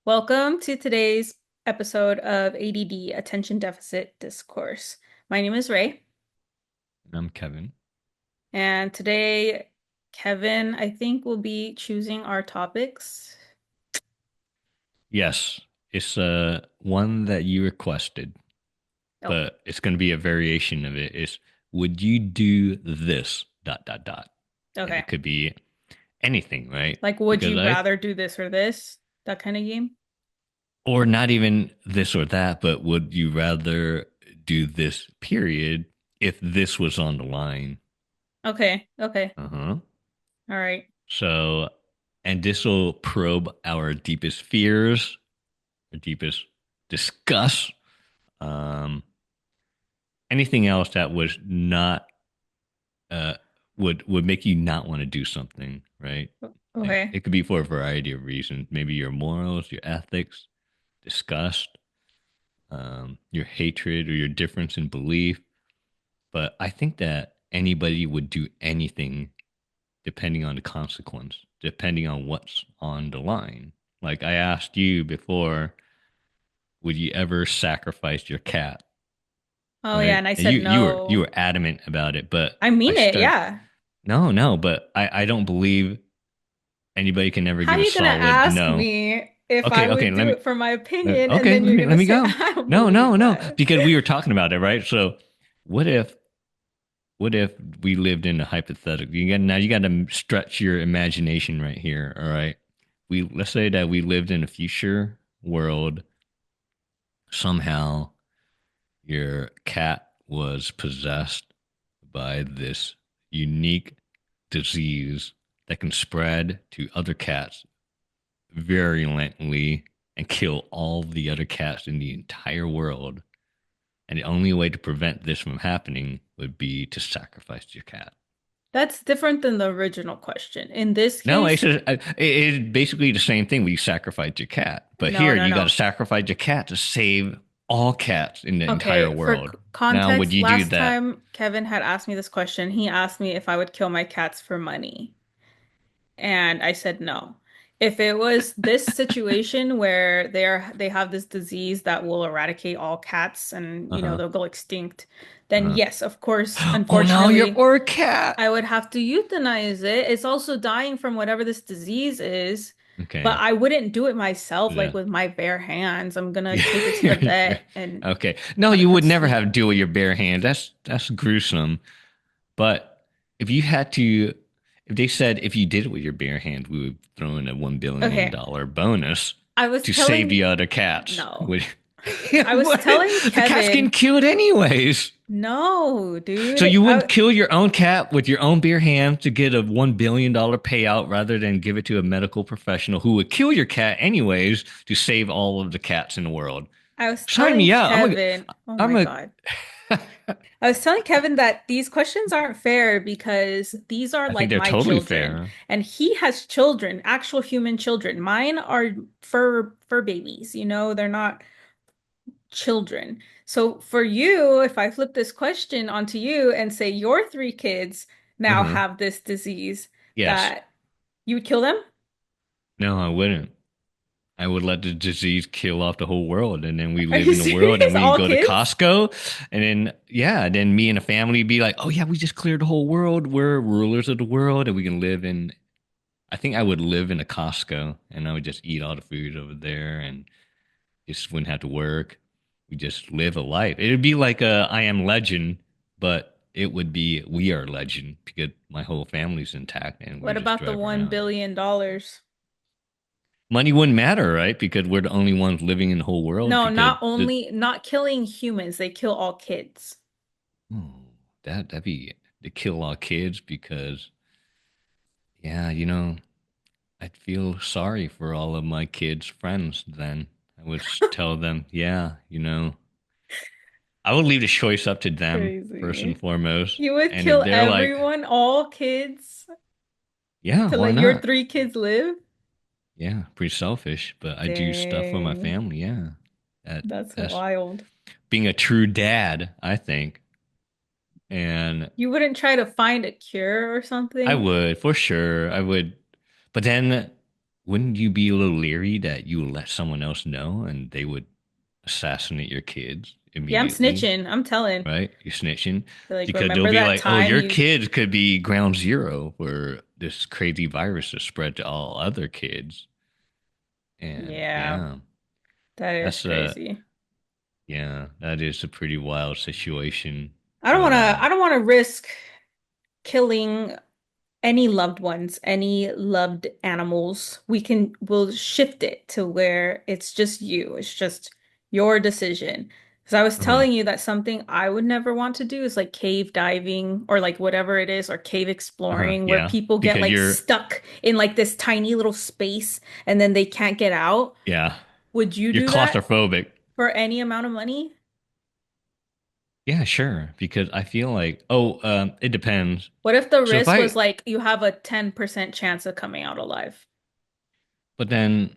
Welcome to today's episode of ADD, Attention Deficit Discourse. My name is Ray, I'm Kevin. and today Kevin, I think, will be choosing our topics. Yes, it's one that you requested, Oh, but it's going to be a variation of it. It's would you do this dot dot dot, and okay. it could be anything, right? Like, would Because you I rather do this or this? That kind of game. or not even this or that, but would you rather do this period if this was on the line? Okay, okay. Uh huh. All right. So, and this will probe our deepest fears, our deepest disgust. Um, Anything else that was not uh would make you not want to do something, right? And Okay. it could be for a variety of reasons. Maybe your morals, your ethics, disgust, your hatred, or your difference in belief. But I think that anybody would do anything depending on the consequence, depending on what's on the line. Like I asked you before, would you ever sacrifice your cat? Oh yeah, Right? and I And said you no. were adamant about it, but I I mean it, start yeah. no, but I don't believe anybody can ever How are give a you gonna solid ask no. me if I Okay, would let do me it for my opinion, and okay, then you're let gonna me say go. I don't No, no, believe no, that? because we were talking about it, right? So what if what if we lived in a hypothetical? You got to stretch your imagination right here, all right? We let's say that we lived in a future world. Somehow your cat was possessed by this unique disease that can spread to other cats virulently and kill all the other cats in the entire world. And the only way to prevent this from happening would be to sacrifice your cat. That's different than the original question. In this No, case, it's basically the same thing when you sacrifice your cat. But no, here, no, you got to no. sacrifice your cat to save all cats in the entire Okay, for world. Now, would context, you do last that? time Kevin had asked me this question, he asked me if I would kill my cats for money. And I said no. If it was this situation where they have this disease that will eradicate all cats and Uh huh. they'll go extinct, then Uh yes, of course, huh. Oh, now you're unfortunately, or a cat. I would have to euthanize it. It's also dying from whatever this disease is, but Okay. I wouldn't do it myself, like Yeah. with my bare hands. I'm gonna take it to the Yeah. vet and Okay. No, have it you put would to never have sleep. to deal with your bare hands. That's gruesome. But if you had to, if they said if you did it with your bare hand, we would throw in a Okay, $1 billion bonus I was to save telling, the other cats. no, Would I was what? telling The cat's getting Kevin, killed anyways. no, So dude. you wouldn't kill your own cat with your own bare hands to get a $1 billion payout rather than give it to a medical professional who would kill your cat anyways to save all of the cats in the world. I was Sign telling me out. Kevin, oh my I'm a. God. I was telling Kevin that these questions aren't fair because these are I think like they're my totally children, fair. and he has children, actual human children. Mine are fur babies, they're not children. So for you, if I flip this question onto you and say your three kids now Uh-huh. have this disease, Yes. that you would kill them? No, I wouldn't. I would let the disease kill off the whole world, and then we Are live you in a world, and serious? we All go to kids? Costco, and then yeah, then me and the family be like, oh yeah, we just cleared the whole world. We're rulers of the world, and we can live in. I think I would live in a Costco, and I would just eat all the food over there, and just wouldn't have to work. We just live a life. It would be like a I Am Legend, but it would be We Are Legend because my whole family's intact, and we What just about the drive $1 around. billion? dollars? Money wouldn't matter, right? Because we're the only ones living in the whole world. No, Because not killing humans, they kill all kids. oh, that'd be to kill all kids. Because yeah, I'd feel sorry for all of my kids' friends. Then I would tell them, yeah, I would leave the choice up to them first and Crazy. foremost. You would And if kill they're like, everyone, all kids, yeah, to why let your not? three kids live? Yeah, pretty selfish, but I do stuff for my Dang, family. Yeah, that that's that's wild. being a true dad, I think. And You wouldn't try to find a cure or I something? would, for sure. I would. But then, wouldn't you be a little leery that you would let someone else know and they would assassinate your kids Yeah, I'm immediately, snitching. I'm telling. right? You're snitching Like, because they'll remember be that like, "Oh, time your you, kids could be ground zero for this crazy virus to spread to all other kids." And yeah, yeah, that is that's a crazy. yeah, that is a pretty wild situation. I don't want to risk killing any loved ones, any loved animals. We'll shift it to where it's just you. It's just your decision. Because I was uh-huh, telling you that something I would never want to do is like cave diving or like whatever it is, or cave exploring where yeah, people get because like stuck in like this tiny little space and then they can't get out. yeah, Would you you're do that claustrophobic. for any amount of money? Yeah, sure. Because I feel like, oh, it depends. What if the So if risk was I, like you have a 10% chance of coming out alive? but then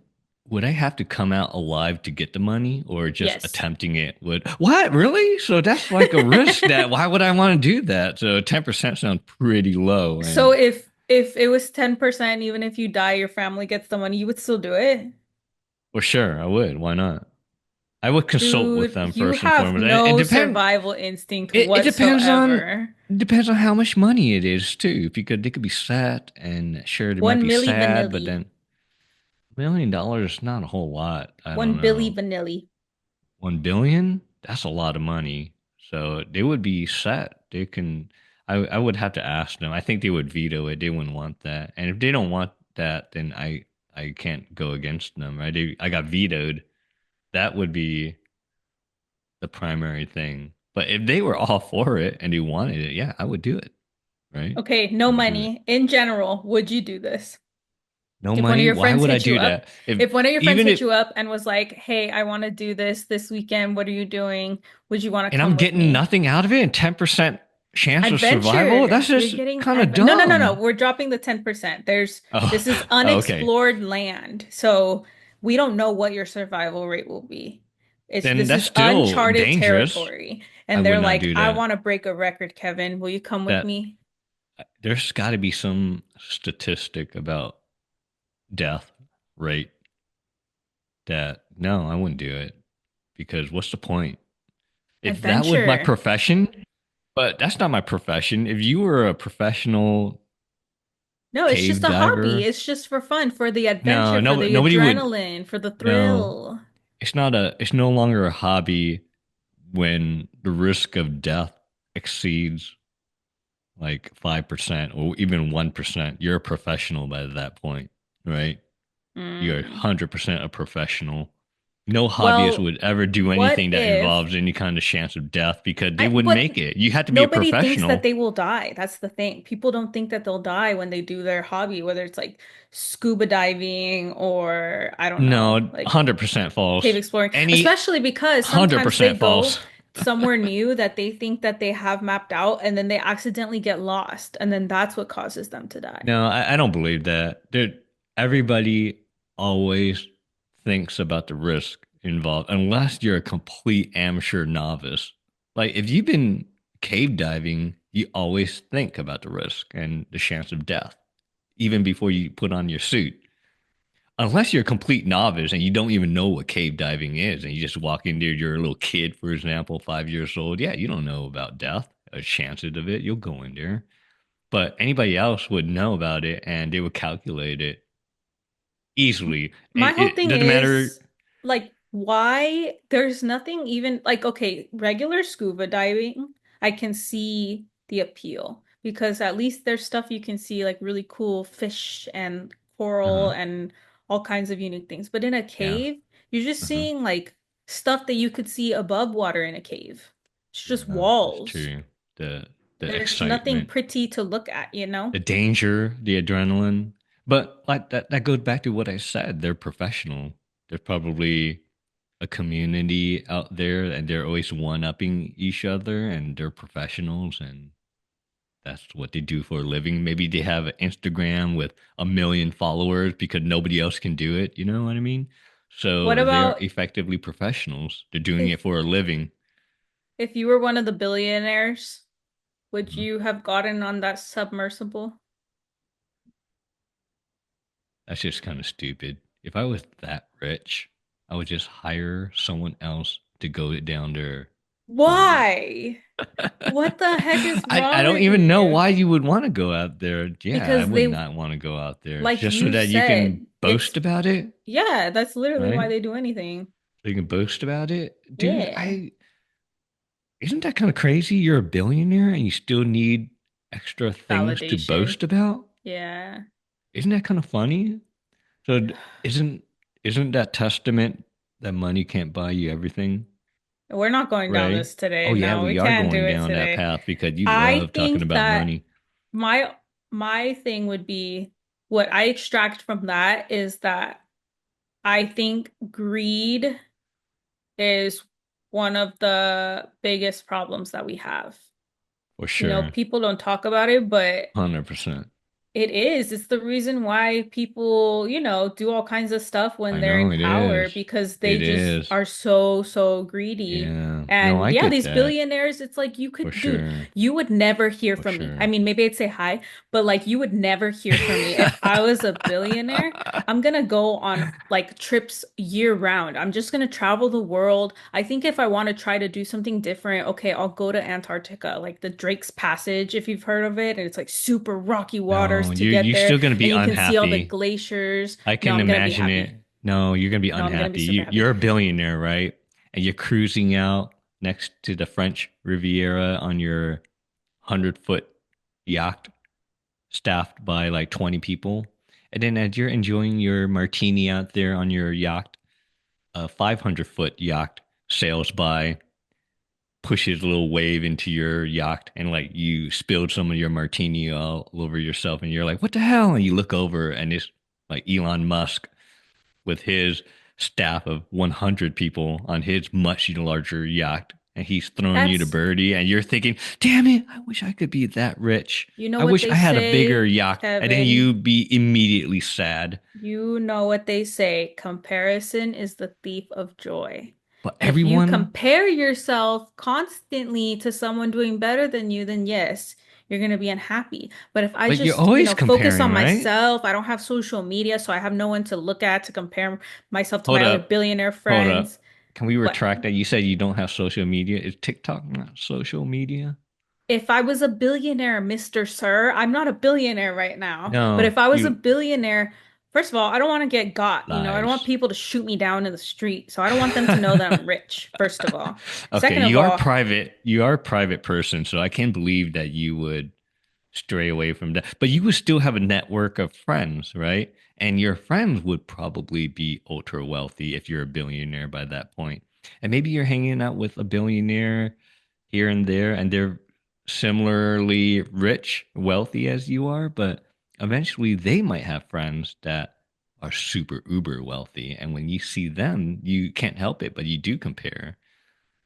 would I have to come out alive to get the money or just Yes. attempting it would, what, really? So that's like a risk that, why would I want to do that? So 10% sounds pretty low. So And if it was 10%, even if you die, your family gets the money, you would still do it? well, sure, I would. Why not? I would consult with Dude, them you first and have foremost. And no survival instinct it whatsoever. depends on how much money it is too. Because they could be sad and sure, they might One be milli sad, but vanilli. then $1 million is not a whole lot. I One don't billy know. vanilli. 1 billion? That's a lot of money. So they would be set. They can. I would have to ask them. I think they would veto it. They wouldn't want that. And if they don't want that, then I can't go against them. Right? I got vetoed. That would be the primary thing. But if they were all for it and they wanted it, yeah, I would do it. Right? Okay, I no would do it. money. In general, would you do this? No If one of money? your Why friends would I hit you do up, that? If if one of your friends even hit if you up and was like, "Hey, I want to do this weekend. What are you doing? Would you want to and come I'm with getting me?" nothing out of it and 10% chance of survival, Adventure. that's You're just getting kind of adve No, no, no, no. dumb. We're dropping the 10%. Oh, This is okay. unexplored land. So we don't know what your survival rate will be. Then This that's is still uncharted dangerous. territory. I And would they're not like, do I that. want to break a record, Kevin. Will you come with That me? there's got to be some statistic about death rate that no, I wouldn't do it because what's the point? If that was my Adventure. profession, but that's not my profession. If you were a professional No, it's just cave a hobby. diver, It's just for fun, for the no, adventure, for no, the nobody would. adrenaline, for the No, thrill. it's not a. It's no longer a hobby when the risk of death exceeds like 5% or even 1%. You're a professional by that point, right? You're Mm. 100% a professional. No hobbyist Well, would ever do what anything that if involves any kind of chance of death because they wouldn't but make it. You have to be a nobody thinks that professional. they will die. That's the thing. People don't think that they'll die when they do their hobby, whether it's like scuba diving or I don't No, know, like 100% cave false. exploring. Any Especially because sometimes they 100% go false. somewhere new that they think that they have mapped out and then they accidentally get lost and then that's what causes them to die. No, I don't believe that. Everybody always thinks about the risk involved, unless you're a complete amateur novice. Like if you've been cave diving, you always think about the risk and the chance of death, even before you put on your suit. Unless you're a complete novice and you don't even know what cave diving is, and you just walk in there, you're a little kid, for example, 5 years old. Yeah, you don't know about death, chances of it. You'll go in there, but anybody else would know about it and they would calculate it easily. My whole It thing doesn't matter. is like why there's nothing even like okay, regular scuba diving, I can see the appeal because at least there's stuff you can see like really cool fish and coral Uh-huh. and all kinds of unique things. But in a Yeah. cave, you're just Uh-huh. seeing like stuff that you could see above water in a cave. It's just Yeah, that's walls. true. The There's nothing excitement, pretty to look at, you know? the danger, the adrenaline. But like that goes back to what I said. They're professional. There's probably a community out there and they're always one-upping each other and they're professionals and that's what they do for a living. Maybe they have an Instagram with 1 million followers because nobody else can do it. You know what I mean? What So they're about effectively professionals. They're doing if it for a living. if you were one of the billionaires? Would Mhm. you have gotten on that submersible? That's just kind of stupid. If I was that rich, I would just hire someone else to go down there for me. Why? What the heck is I wrong don't with even know you? why you would want to go out there. Yeah, I Because would they, not want to go out there like just so you that you can said, it's, boast about it, yeah, that's literally why right? they do anything. So you can boast about it. Dude, Yeah. I isn't that kind of crazy? You're a billionaire and you still need extra things to Validation. boast about? Yeah. Isn't that kind of funny? So isn't isn't that testament that money can't buy you everything, We're not going down right? this today. Oh yeah, No, we we are can't do going it down that today. path because you I love talking think about that money my my thing would be what I extract from that is that I think greed is one of the biggest problems that we have. for You know, sure. people don't talk about it, but 100%. it is. It's the reason why people, do all kinds of stuff when I they're in know it power is. because they It just is. are so, so greedy. Yeah. No, And I yeah, get these that. billionaires, it's like For dude, sure. you would never hear For from me. I sure. mean, maybe I'd say hi, but like you would never hear from me. If I was a billionaire, I'm gonna go on like trips year round. I'm just gonna travel the world. I think if I want to try to do something different, okay, I'll go to Antarctica, like the Drake's Passage, if you've heard of it, and it's like super rocky waters No, to you're get you're there, still gonna be and you can see all the unhappy. glaciers. I No, can I'm gonna be imagine it. happy. No, you're gonna be No, I'm gonna be unhappy. super You're happy. a billionaire, right? And you're cruising out next to the French Riviera on your 100-foot yacht, staffed by like 20 people. And then as you're enjoying your martini out there on your yacht, a 500-foot yacht sails by, pushes a little wave into your yacht, and like you spilled some of your martini all over yourself, and you're like, "What the hell?" And you look over, and it's like Elon Musk with his staff of 100 people on his much larger yacht, and he's throwing you to That's, birdie, and you're thinking, "Damn it! I wish I could be that rich. you know I what wish they I had a bigger say, yacht." And then Kevin. you'd be immediately sad. You know what they say. Comparison is the thief of joy. But If you everyone, compare yourself constantly to someone doing better than you, then yes, you're going to be unhappy. But if I but you're just, always focus comparing, on right? myself, I don't have social media, so I have no one to look at to compare myself to my Hold other up. billionaire Hold up. friends. Can we But retract that? You said you don't have social media. Is TikTok not social media? if I was a billionaire, Mr. Sir, I'm not a billionaire right now, but No, if I was a you billionaire, first of all, I don't want to get got, I don't want lies. people to shoot me down in the street. So I don't want them to know that I'm rich, first of all. Okay, Second of you are all, private. You are a private person, so I can't believe that you would stray away from that. But you would still have a network of friends, right? And your friends would probably be ultra wealthy if you're a billionaire by that point. And maybe you're hanging out with a billionaire here and there, and they're similarly rich, wealthy as you are, but eventually they might have friends that are super uber wealthy. And when you see them, you can't help it, but you do compare,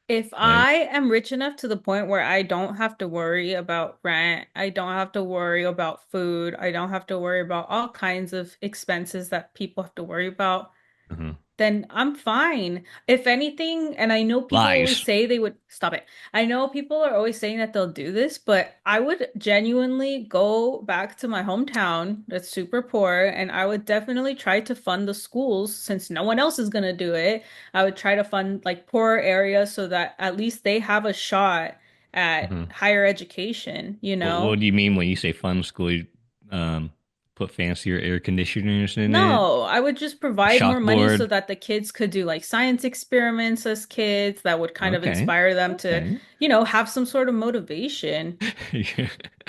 if right? I am rich enough to the point where I don't have to worry about rent, I don't have to worry about food, I don't have to worry about all kinds of expenses that people have to worry about, Mhm. then I'm fine. If anything, and I know people always Lies. say they would stop it. I know people are always saying that they'll do this, but I would genuinely go back to my hometown that's super poor, and I would definitely try to fund the schools since no one else is gonna do it. I would try to fund like poorer areas so that at least they have a shot at Mhm. higher education, you What know? do you mean when you say fun school? Um, put fancier air conditioners in it, No, I would just a provide more money so chalkboard. that the kids could do like science experiments as kids that would kind of Okay, inspire them to, okay. have some sort of motivation.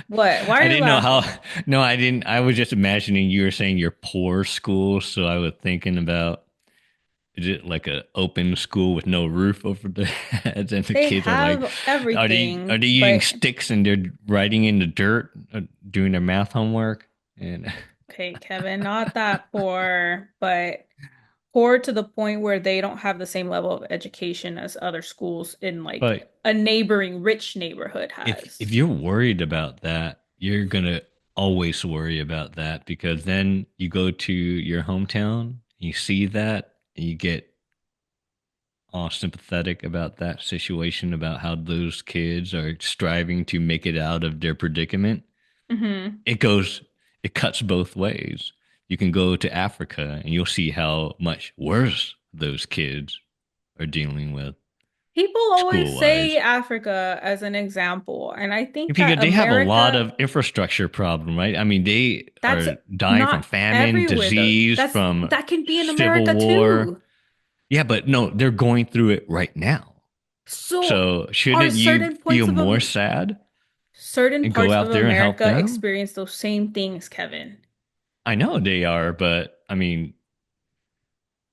What? Why I are you didn't know how. laughing? No, I didn't. I was just imagining you were saying your poor school, so I was thinking about, is it like a open school with no roof over their heads, and the They kids are like, have are everything, they eating but sticks and they're writing in the dirt, doing their math homework, and okay, Kevin, not that poor, but poor to the point where they don't have the same level of education as other schools in like but a neighboring rich neighborhood if has. you're worried about that, you're gonna always worry about that because then you go to your hometown, you see that, and you get all sympathetic about that situation, about how those kids are striving to make it out of their predicament. Hmm. It goes, it cuts both ways. You can go to Africa and you'll see how much worse those kids are dealing with People always school say wise. Africa as an example, and I think that Because they have a lot America, of infrastructure problem, right? I mean, they that's are dying from not famine, everywhere though. disease, That's from that can be in civil America war. too. Yeah, but no, they're going through it right now. So So are shouldn't you certain feel points of more sad certain and go parts of out there and help America them? experience those same things, Kevin. I know they are, but I mean,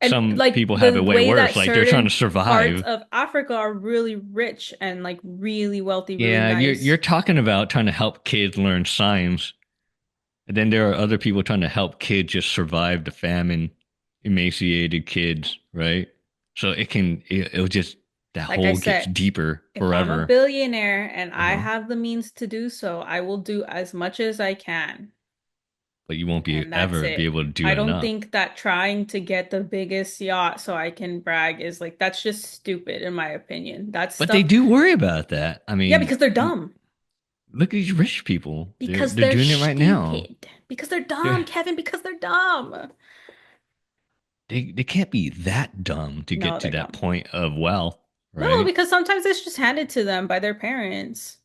And some like people have the it way way that worse. Like they're trying to certain parts survive. of Africa are really rich and like really wealthy, really Yeah, you're nice. talking about trying to help kids learn science, and then there are other people trying to help kids just survive the famine, emaciated kids, right? So it'll just that Like I hole gets said, deeper if I'm a forever. billionaire and I Uh-huh. have the means to do so, I will do as much as I can. But you won't be And that's ever be it. able to do I don't enough. think that trying to get the biggest yacht so I can brag is like, that's just stupid, in my opinion. That's But they stuff. do worry about that. I Yeah, mean, because they're dumb. look at these rich people. They're Because they're they're doing it right now. stupid. Because they're dumb, They're, Kevin, because they're dumb. they can't be that dumb to No, get to they're that dumb. point of wealth, No, right? because sometimes it's just handed to them by their parents.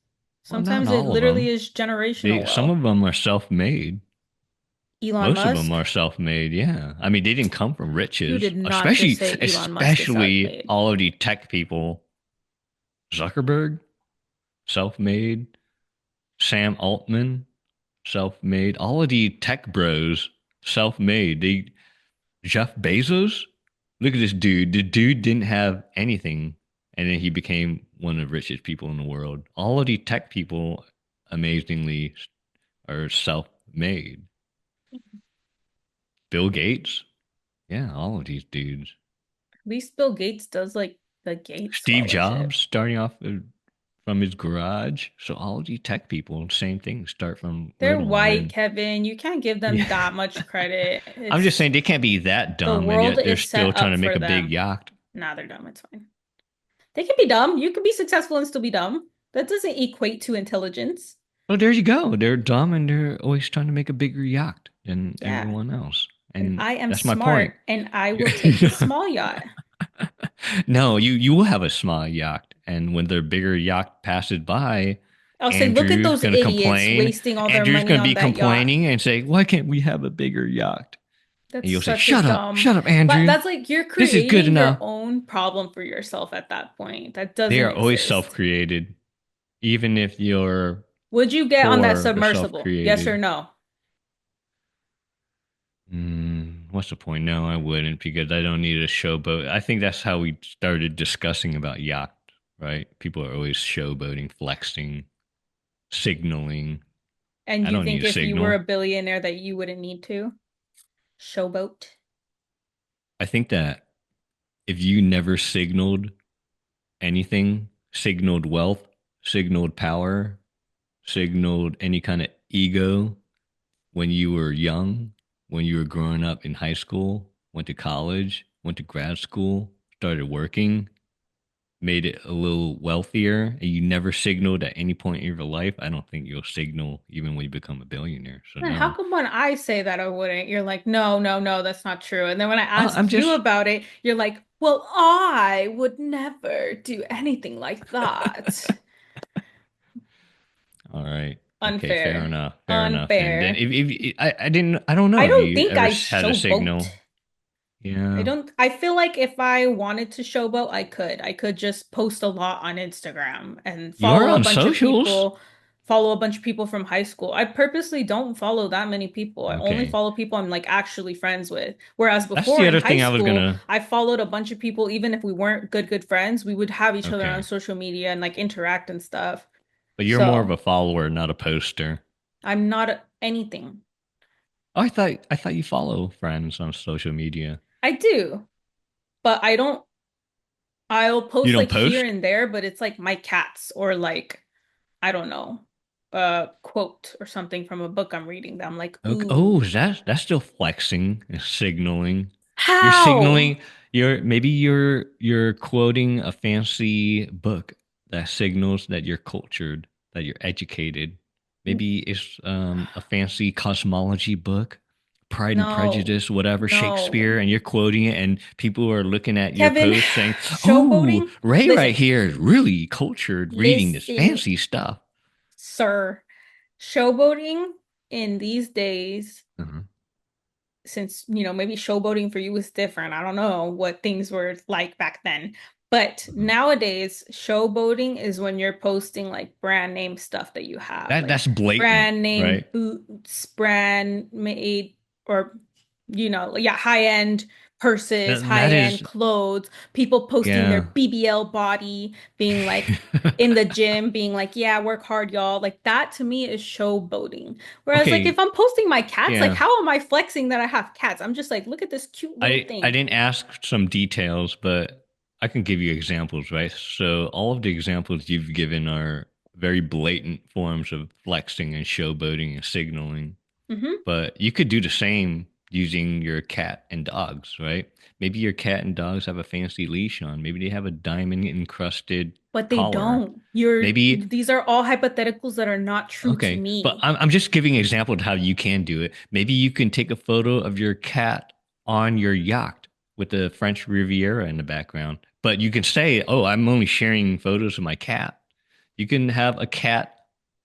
Well, not Sometimes it all of literally them. is generational They some wealth. of them are self-made. Elon Most of them Musk? are self-made. Yeah, I mean they didn't come from You riches. did not just Especially say Elon Musk is especially self-made. all of the tech people. Zuckerberg, self-made. Sam Altman, self-made. All of the tech bros, self-made. They Jeff Bezos, look at this dude. The dude didn't have anything, and then he became one of the richest people in the world. All of the tech people, amazingly, are self-made. Bill Gates, yeah, all of these dudes. At least Bill Gates does like the Gates Steve Scholarship. Jobs, starting off from his garage. So all of these tech people, same thing, start from They're little, and white, then Kevin. You can't give them yeah. that much credit. I'm just It's saying they can't be that the dumb, and world yet they're is still set trying up to make for a big them. yacht. Nah, they're dumb. It's fine. They can be dumb. You can be successful and still be dumb. That doesn't equate to intelligence. Well, there you go. They're dumb and they're always trying to make a bigger yacht than Yeah. everyone else. And And I am that's my point. smart and I will take the small yacht. No, you will have a small yacht, and when their bigger yacht passes by, I'll say, look at Andrew's those gonna idiots complain. wasting all their Andrew's money gonna on be that yacht. complaining and say, "Why can't we have a bigger yacht?" And That's you'll say, such a dumb, shut up, but Andrew. that's like you're This is good creating your enough." own problem for yourself at that point. That They doesn't are always exist. self-created, even if you're Would you get on that poor or submersible? Yes or self-created. no? What's the point? No, I wouldn't because I don't need a showboat. I think that's how we started discussing about yacht, right? People are always showboating, flexing, signaling. And I you don't need think a if you were signal. a billionaire that you wouldn't need to? Showboat. I think that if you never signaled anything, signaled wealth, signaled power, signaled any kind of ego when you were young, when you were growing up in high school, went to college, went to grad school, started working, made it a little wealthier, and you never signaled at any point in your life, I don't think you'll signal even when you become a billionaire. So Man, how no. come when I say that I wouldn't, you're like, no, no, no, that's not true. And then when I I'm ask you just about it, you're like, well, I would never do anything like that. all right. Okay, fair Unfair. enough. Fair enough. Then Unfair. if I didn't I don't know I if don't you think ever I had a showboat. signal. Yeah. I feel like if I wanted to showboat, I could. I could just post a lot on Instagram and You're on socials? follow a bunch of people from high school. I purposely don't follow that many people. I only Okay. follow people I'm like actually friends with. Whereas That's before the in other high thing I was school, gonna I followed a bunch of people, even if we weren't good friends, we would have each other on okay. social media and like interact and stuff. But you're more of So a follower, not a poster. I'm not anything. Oh, I thought you follow friends on social media. I do, but I don't I'll You post don't like here post? and there, but it's like my cats or like, I don't know, a quote or something from a book I'm reading that I'm like, Okay. Oh, ooh, is that's still flexing and signaling. You're how? signaling you're quoting a fancy book that signals that you're cultured, that you're educated. Maybe it's a fancy cosmology book Pride and No, Prejudice, whatever, no. Shakespeare, and you're quoting it, and people are looking at your Kevin, post saying, "Oh, showboating? Ray right Listen, here is really cultured, reading this listen, fancy stuff." sir. Showboating in these days, Mhm, since, maybe showboating for you is different. I don't know what things were like back then. But mhm. nowadays, showboating is when you're posting like brand name stuff that you have, like That's blatant, brand name right? boots, brand made, or, yeah, high-end purses, That high-end is, clothes, people posting their yeah. BBL body, being like in the gym, being like, yeah, work hard, y'all. Like that to me is showboating. Whereas, like, if Okay, I'm posting my cats, like, yeah. how am I flexing that I have cats? I'm just like, look at this cute little I thing. didn't ask some details, but I can give you examples, right? So all of the examples you've given are very blatant forms of flexing and showboating and signaling. Hmm. But you could do the same using your cat and dogs, right? Maybe your cat and dogs have a fancy leash on. Maybe they have a diamond encrusted But they collar. don't. You're, Maybe these are all hypotheticals that are not true to okay, but me. I'm just giving an example of how you can do it. Maybe you can take a photo of your cat on your yacht with the French Riviera in the background. But you can say, "Oh, I'm only sharing photos of my cat." You can have a cat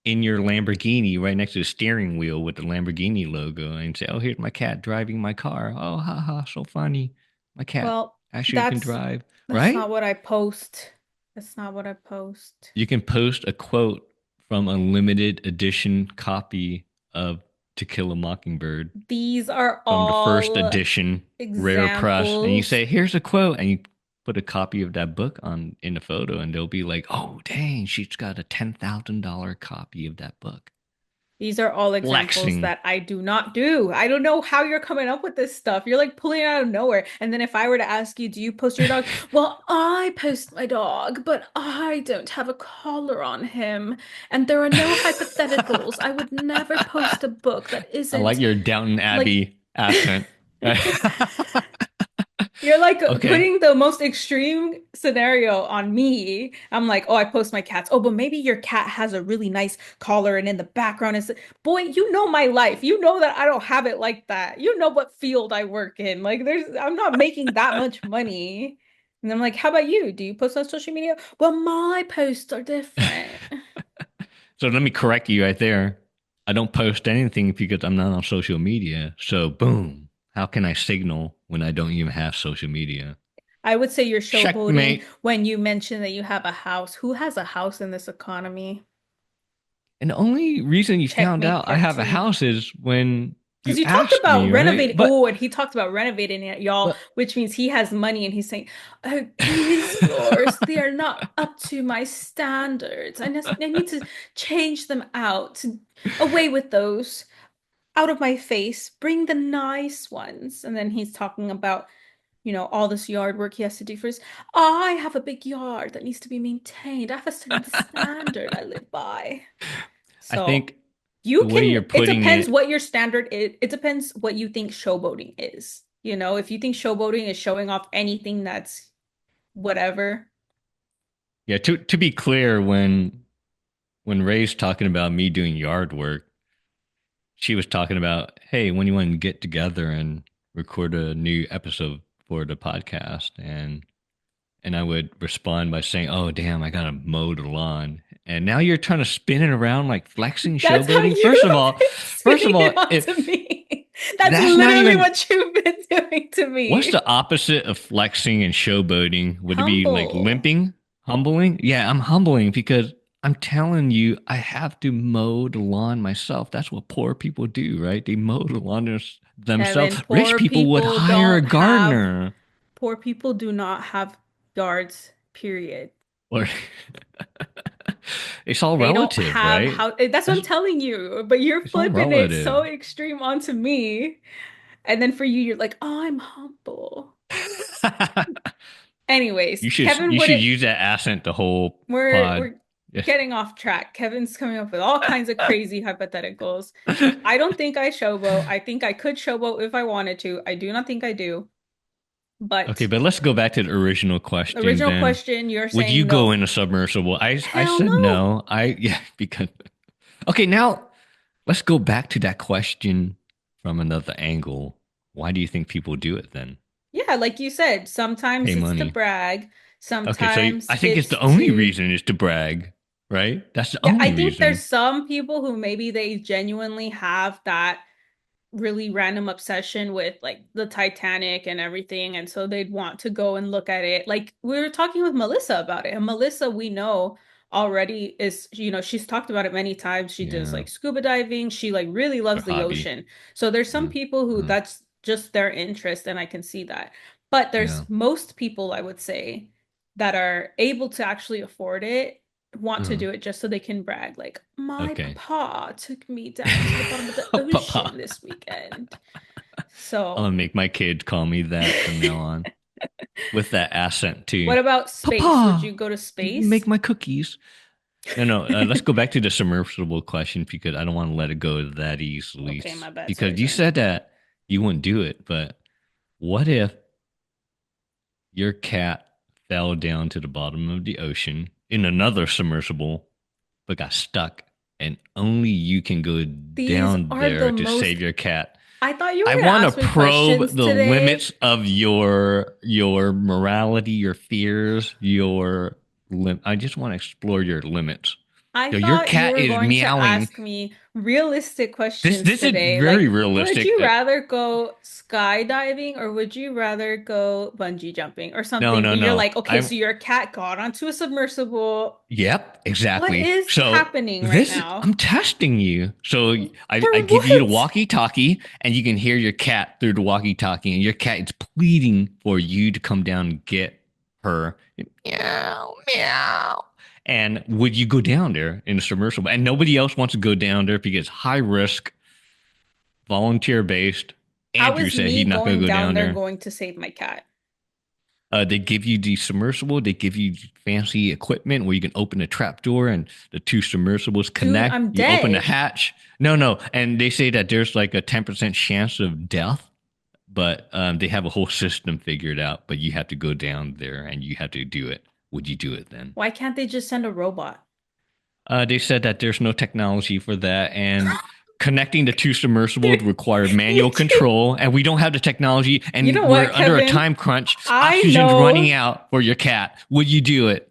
in your Lamborghini right next to the steering wheel with the Lamborghini logo and say, "Oh, here's my cat driving my car. Oh, haha, so funny. My cat Well, actually can that's drive." that's Right? not what I post. That's not what I post. You can post a quote from a limited edition copy of To Kill a Mockingbird These are from the first all edition, rare press, and you examples. say, "Here's a quote," and you put a copy of that book on in the photo, and they'll be like, "Oh, dang, she's got a $10,000 copy of that book." These are all examples Flexing. that I do not do. I don't know how you're coming up with this stuff. You're like pulling it out of nowhere. And then if I were to ask you, do you post your dog? Well, I post my dog, but I don't have a collar on him. And there are no hypotheticals. I would never post a book that I like isn't your Downton like Abbey accent. you're like Okay. putting the most extreme scenario on me. I'm like, oh, I post my cats. Oh, but maybe your cat has a really nice collar, and in the background is, boy, you know my life. You know that I don't have it like that. You know what field I work in. Like, I'm not making that much money. And I'm like, how about you? Do you post on social media? Well, my posts are different. So let me correct you right there. I don't post anything because I'm not on social media. So boom. How can I signal when I don't even have social media? I would say you're showboating Checkmate. when you mention that you have a house. Who has a house in this economy? And the only reason you found Checkmate out I part have a two. house is when you Because you talked asked me, about right? renovating. Oh, and he talked about renovating it, y'all, But which means he has money and he's saying, oh, these floors, they are not up to my standards. I need to change them out. Away with those. Out of my face. Bring the nice ones. And then he's talking about, all this yard work he has to do for his. I have a big yard that needs to be maintained. I have a certain standard I live by. I So. think the You way you're can, it putting depends it, what your standard is. It depends what you think showboating is. If you think showboating is showing off anything that's whatever. yeah, to be clear, when Ray's talking about me doing yard work, she was talking about, hey, when you want to get together and record a new episode for the podcast, and I would respond by saying, "Oh, damn, I gotta mow the lawn." And now you're trying to spin it around like flexing, That's how showboating. you've been First of spinning it all, onto if me. That's that's not literally even what you've been doing to what's me. the opposite of flexing and showboating? Would it be like Humble. limping, humbling? Yeah, I'm humbling because I'm telling you, I have to mow the lawn myself. That's what poor people do, right? They mow the lawn Kevin, themselves. Rich people would hire a gardener. poor people do not have yards, period. Or it's all They don't relative, have right? how, that's what I'm That's telling you, but you're it's all flipping it relative. so extreme onto me. And then for you, you're like, oh, I'm humble. Anyways, Kevin You should wouldn't, use that accent the whole pod. we're Yes. getting off track. Kevin's coming up with all kinds of crazy hypotheticals. I don't think I showboat. I think I could showboat if I wanted to. I do not think I do. Okay, But but let's go back to the original question original then. question, you're Would you saying go no. in a submersible? I Hell said no. no. I yeah, because okay, now let's go back to that question from another angle, why do you think people do it then? Yeah, like you said, sometimes Pay it's to money. brag, Okay, so sometimes I think it's it's the only to, reason is to brag, right? That's the yeah, I only think there's reason. some people who maybe they genuinely have that really random obsession with like the Titanic and everything. And so they'd want to go and look at it. Like we were talking with Melissa about it. And Melissa, we know already is, she's talked about it many times. She does Yeah, like scuba diving. She like really it's a loves the hobby. ocean. So there's some Mm, people who mm, that's just their interest, and I can see that. But there's yeah. most people, I would say, that are able to actually afford it, want to Uh, do it just so they can brag, like, my okay. papa took me down to the bottom of the Papa. ocean this weekend. I'm So, gonna make my kids call me that from now on with that accent too. what about space? Would you Papa, go to did you space? make my cookies? No, no. Let's go back to the submersible question because I don't want to let it go that easily. Okay, my bad. Sorry, Because you sorry. said that you wouldn't do it, but what if your cat fell down to the bottom of the ocean in another submersible, but got stuck, and only you can go These down are there the to most. save your cat? I thought you I were gonna want to ask me questions probe the today. limits of your morality, your fears, your I just want to explore your limits. I So your thought you cat were is going to meowing. ask me realistic questions This is today. very Like, would realistic. you rather go skydiving or would you rather go bungee jumping or No, something? no, But you're no. like, okay, I'm so your cat got onto a submersible. Yep, What exactly. is So happening right this now? I'm testing you. So I For give you the what? walkie-talkie, and you can hear your cat through the walkie-talkie, and your cat is pleading for you to come down and get her. Meow, meow. And would you go down there in the submersible? And nobody else wants to go down there because high risk, volunteer based. How Andrew is said he's me not going going to go down down there there. going to save my cat? They give you the submersible. They give you fancy equipment where you can open a trap door and the two submersibles Dude, connect. I'm You open the dead. hatch. No, no. And they say that there's like a 10% chance of death, but they have a whole system figured out. But you have to go down there and you have to do it. Would you do it then? Why can't they just send a robot? They said that there's no technology for that. And connecting the two submersibles Dude, required you manual just, control. And we don't have the technology. you And know we're what, under a Kevin? time crunch. I Oxygen's running know out for your cat. Would you do it?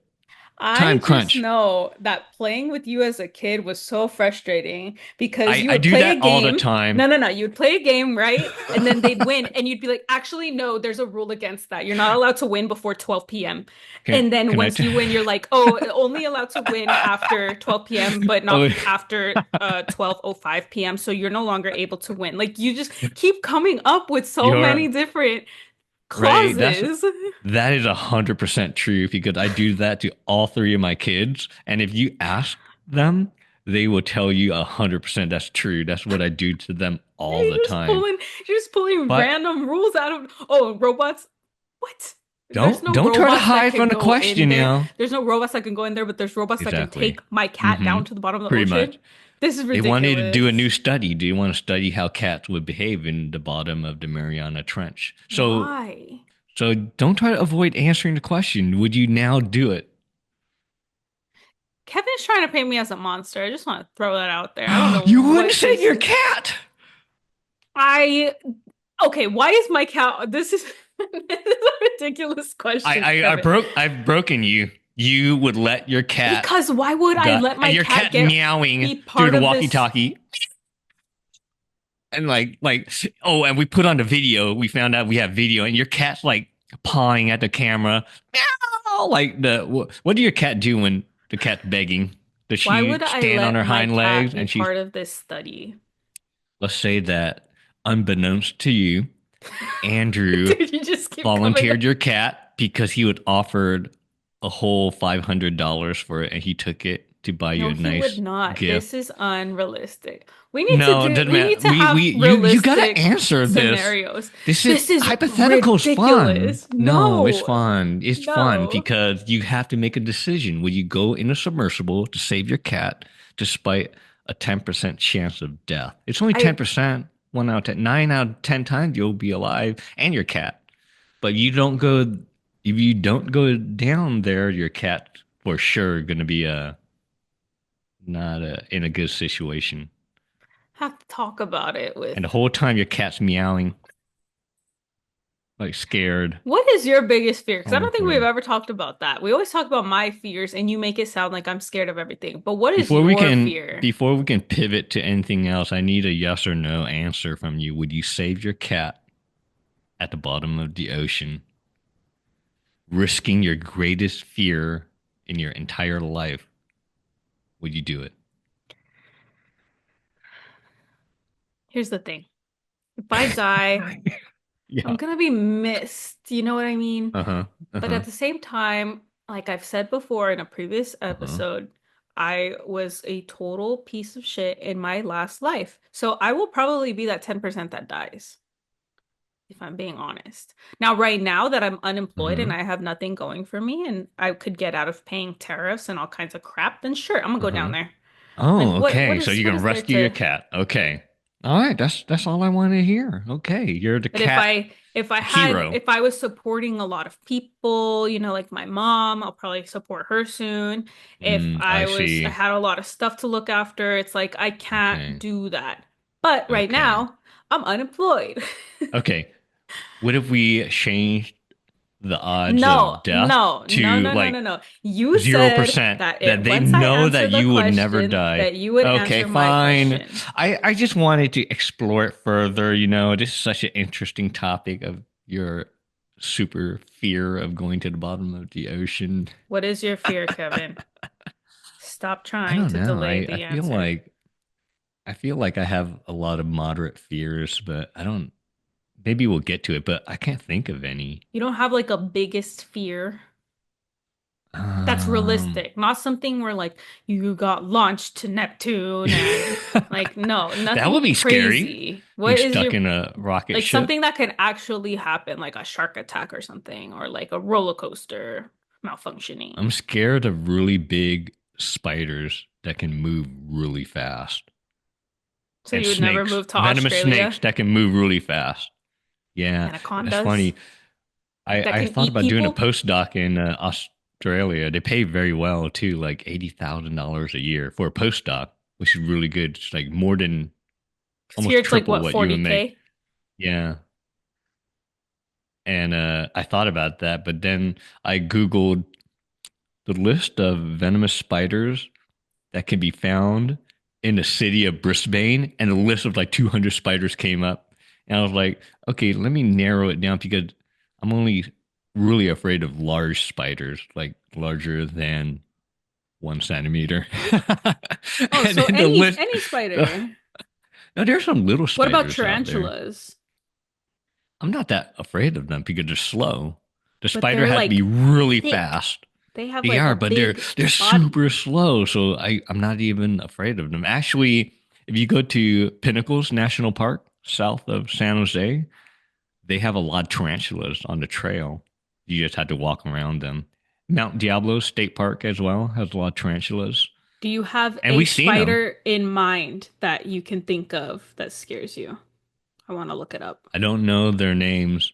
I Time just crunch. know that playing with you as a kid was so frustrating because you I would do play that a all the game. time. No, no, no. You would play a game, right? And then they'd win, and you'd be like, actually, no, there's a rule against that. You're not allowed to win before 12 p.m. And then Can I? once you win, you're like, oh, only allowed to win after 12 p.m., but Oh, not after 12:05 p.m. So you're no longer able to win. Like you just keep coming up with so many you're different right. clauses. That is 100% true because I do that to all three of my kids, and if you ask them, they will tell you 100% that's true. That's what I do to them all You're the just time. pulling, you're just pulling But random rules out of, oh, robots. What? There's no don't try to robots that hide can from the go in question, there. now. There's no robots that can go in there, but there's robots that can take Exactly. my cat Mm-hmm. down to the bottom of the Pretty ocean. much. This is They wanted to do a ridiculous. new study. Do you want to study how cats would behave in the bottom of the Mariana Trench? Why? So don't try to avoid answering the question. Would you now do it? Kevin's trying to paint me as a monster. I just want to throw that out there. I don't know You wouldn't what save his your cat. I okay, why is my cat this is this is a ridiculous question, Kevin. I've broken you. You would let your cat Because why would I die, let and my your cat cat get meowing be through part the of this? walkie-talkie, and oh, and we put on the video. We found out we have video, and your cat's like pawing at the camera, meow. Like what do your cat do when the cat's begging? Does Why she would I stand on let her my hind cat legs be and she part of this study? let's say that unbeknownst to you, Andrew Dude, you just keep coming volunteered up. your cat because he would offered a whole $500 for it, and he took it to buy you No, a he would nice not. gift. This is unrealistic. No, it doesn't We matter. need to have You gotta realistic answer this. scenarios. This is This is hypothetical's fun. ridiculous. No, it's No, fun. It's fun no. because you have to make a decision. Will you go in a submersible to save your cat despite a 10% chance of death? It's only I 10%. 1 out of 10, 9 out of 10 times you'll be alive and your cat. But you don't go if you don't go down there, your cat for sure gonna be not in a good situation. have to talk about it and the with. whole time your cat's meowing, like scared What is your biggest fear? Because I all don't think we've through. ever talked about that. We always talk about my fears, and you make it sound like I'm scared of everything. But what is your fear? Before we can pivot to anything else, I need a yes or no answer from you. Would you save your cat at the bottom of the ocean, risking your greatest fear in your entire life? Would you do it? Here's the thing. If I die, I'm Yeah. gonna be missed. You know what I mean? Uh-huh. But Uh-huh. at the same time, like I've said before in a previous Uh-huh. episode, I was a total piece of shit in my last life. So I will probably be that 10% that dies, if I'm being honest. Now, right now that I'm unemployed and Uh-huh. I have nothing going for me and I could get out of paying tariffs and all kinds of crap, then sure, I'm gonna go down Uh-huh. there. Like Oh, what okay. So you're what gonna is there rescue your to cat. Okay. All right. That's all I want to hear. Okay. You're the But cat hero. if I was supporting a lot of people, like my mom, I'll probably support her soon. If I I see. had a lot of stuff to look after, it's like I can't Okay. do that. But right Okay. now, I'm unemployed. Okay. What if we changed the odds No, of death no, no, to no, no, no, like no. You said 0% that that they once I know answer that the you would never question, die? that you would Okay, answer my fine. question. I just wanted to explore it further. This is such an interesting topic of your super fear of going to the bottom of the ocean. What is your fear, Kevin? Stop I trying don't to know. delay I the feel answer. like I have a lot of moderate fears, but I don't maybe we'll get to it, but I can't think of any. You don't have like a biggest fear that's Um realistic, not something where like you got launched to Neptune and like no, that would nothing be scary. crazy. Being What is stuck your in a rocket like ship. something that could actually happen, like a shark attack or something, or like a roller coaster I'm malfunctioning? scared of really big spiders that can move really fast. So And you would never snakes, move to venomous Australia? snakes that can move really fast. Yeah, that's Anacondas funny. that I can thought eat about doing a people? postdoc in Australia. They pay very well too, like $80,000 a year for a postdoc, which is really good. It's like more than Because here almost it's like triple what, what you would make. 40K? Yeah. And I thought about that, but then I Googled the list of venomous spiders that can be found in the city of Brisbane, and a list of like 200 spiders came up. And I was like, okay, let me narrow it down because I'm only really afraid of large spiders, like larger than 1 centimeter. Oh, And so then the list, any spider. no, there's some little What about spiders out there. tarantulas? I'm not that afraid of them because they're slow. The But spider they're has to be like really thick. fast. They have They like a are, but big they're body. super slow. So I'm not even afraid of them. Actually, if you go to Pinnacles National Park south of San Jose, they have a lot of tarantulas on the trail. You just had to walk around them. Mount Diablo State Park as well has a lot of tarantulas, Do you have and a we've seen them. spider in mind that you can think of that scares you? I want to look it up. I don't know their names.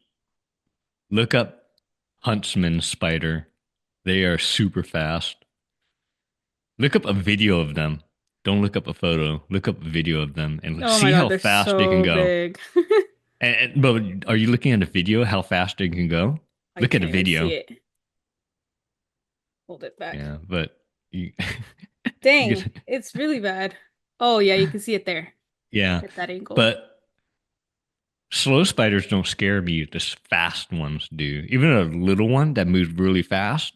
Look up huntsman spider. They are super fast. Look up a video of them. Don't look up a photo. Look up a video of them and Oh my see God, how they're fast they can so go. big. But are you looking at a video how fast they can go? I Look at a can't even see video. it. Hold it back. Yeah, but you, you Dang, get, it's really bad. Oh yeah, you can see it there yeah, at that angle. but slow spiders don't scare me. The fast ones do. Even a little one that moves really fast,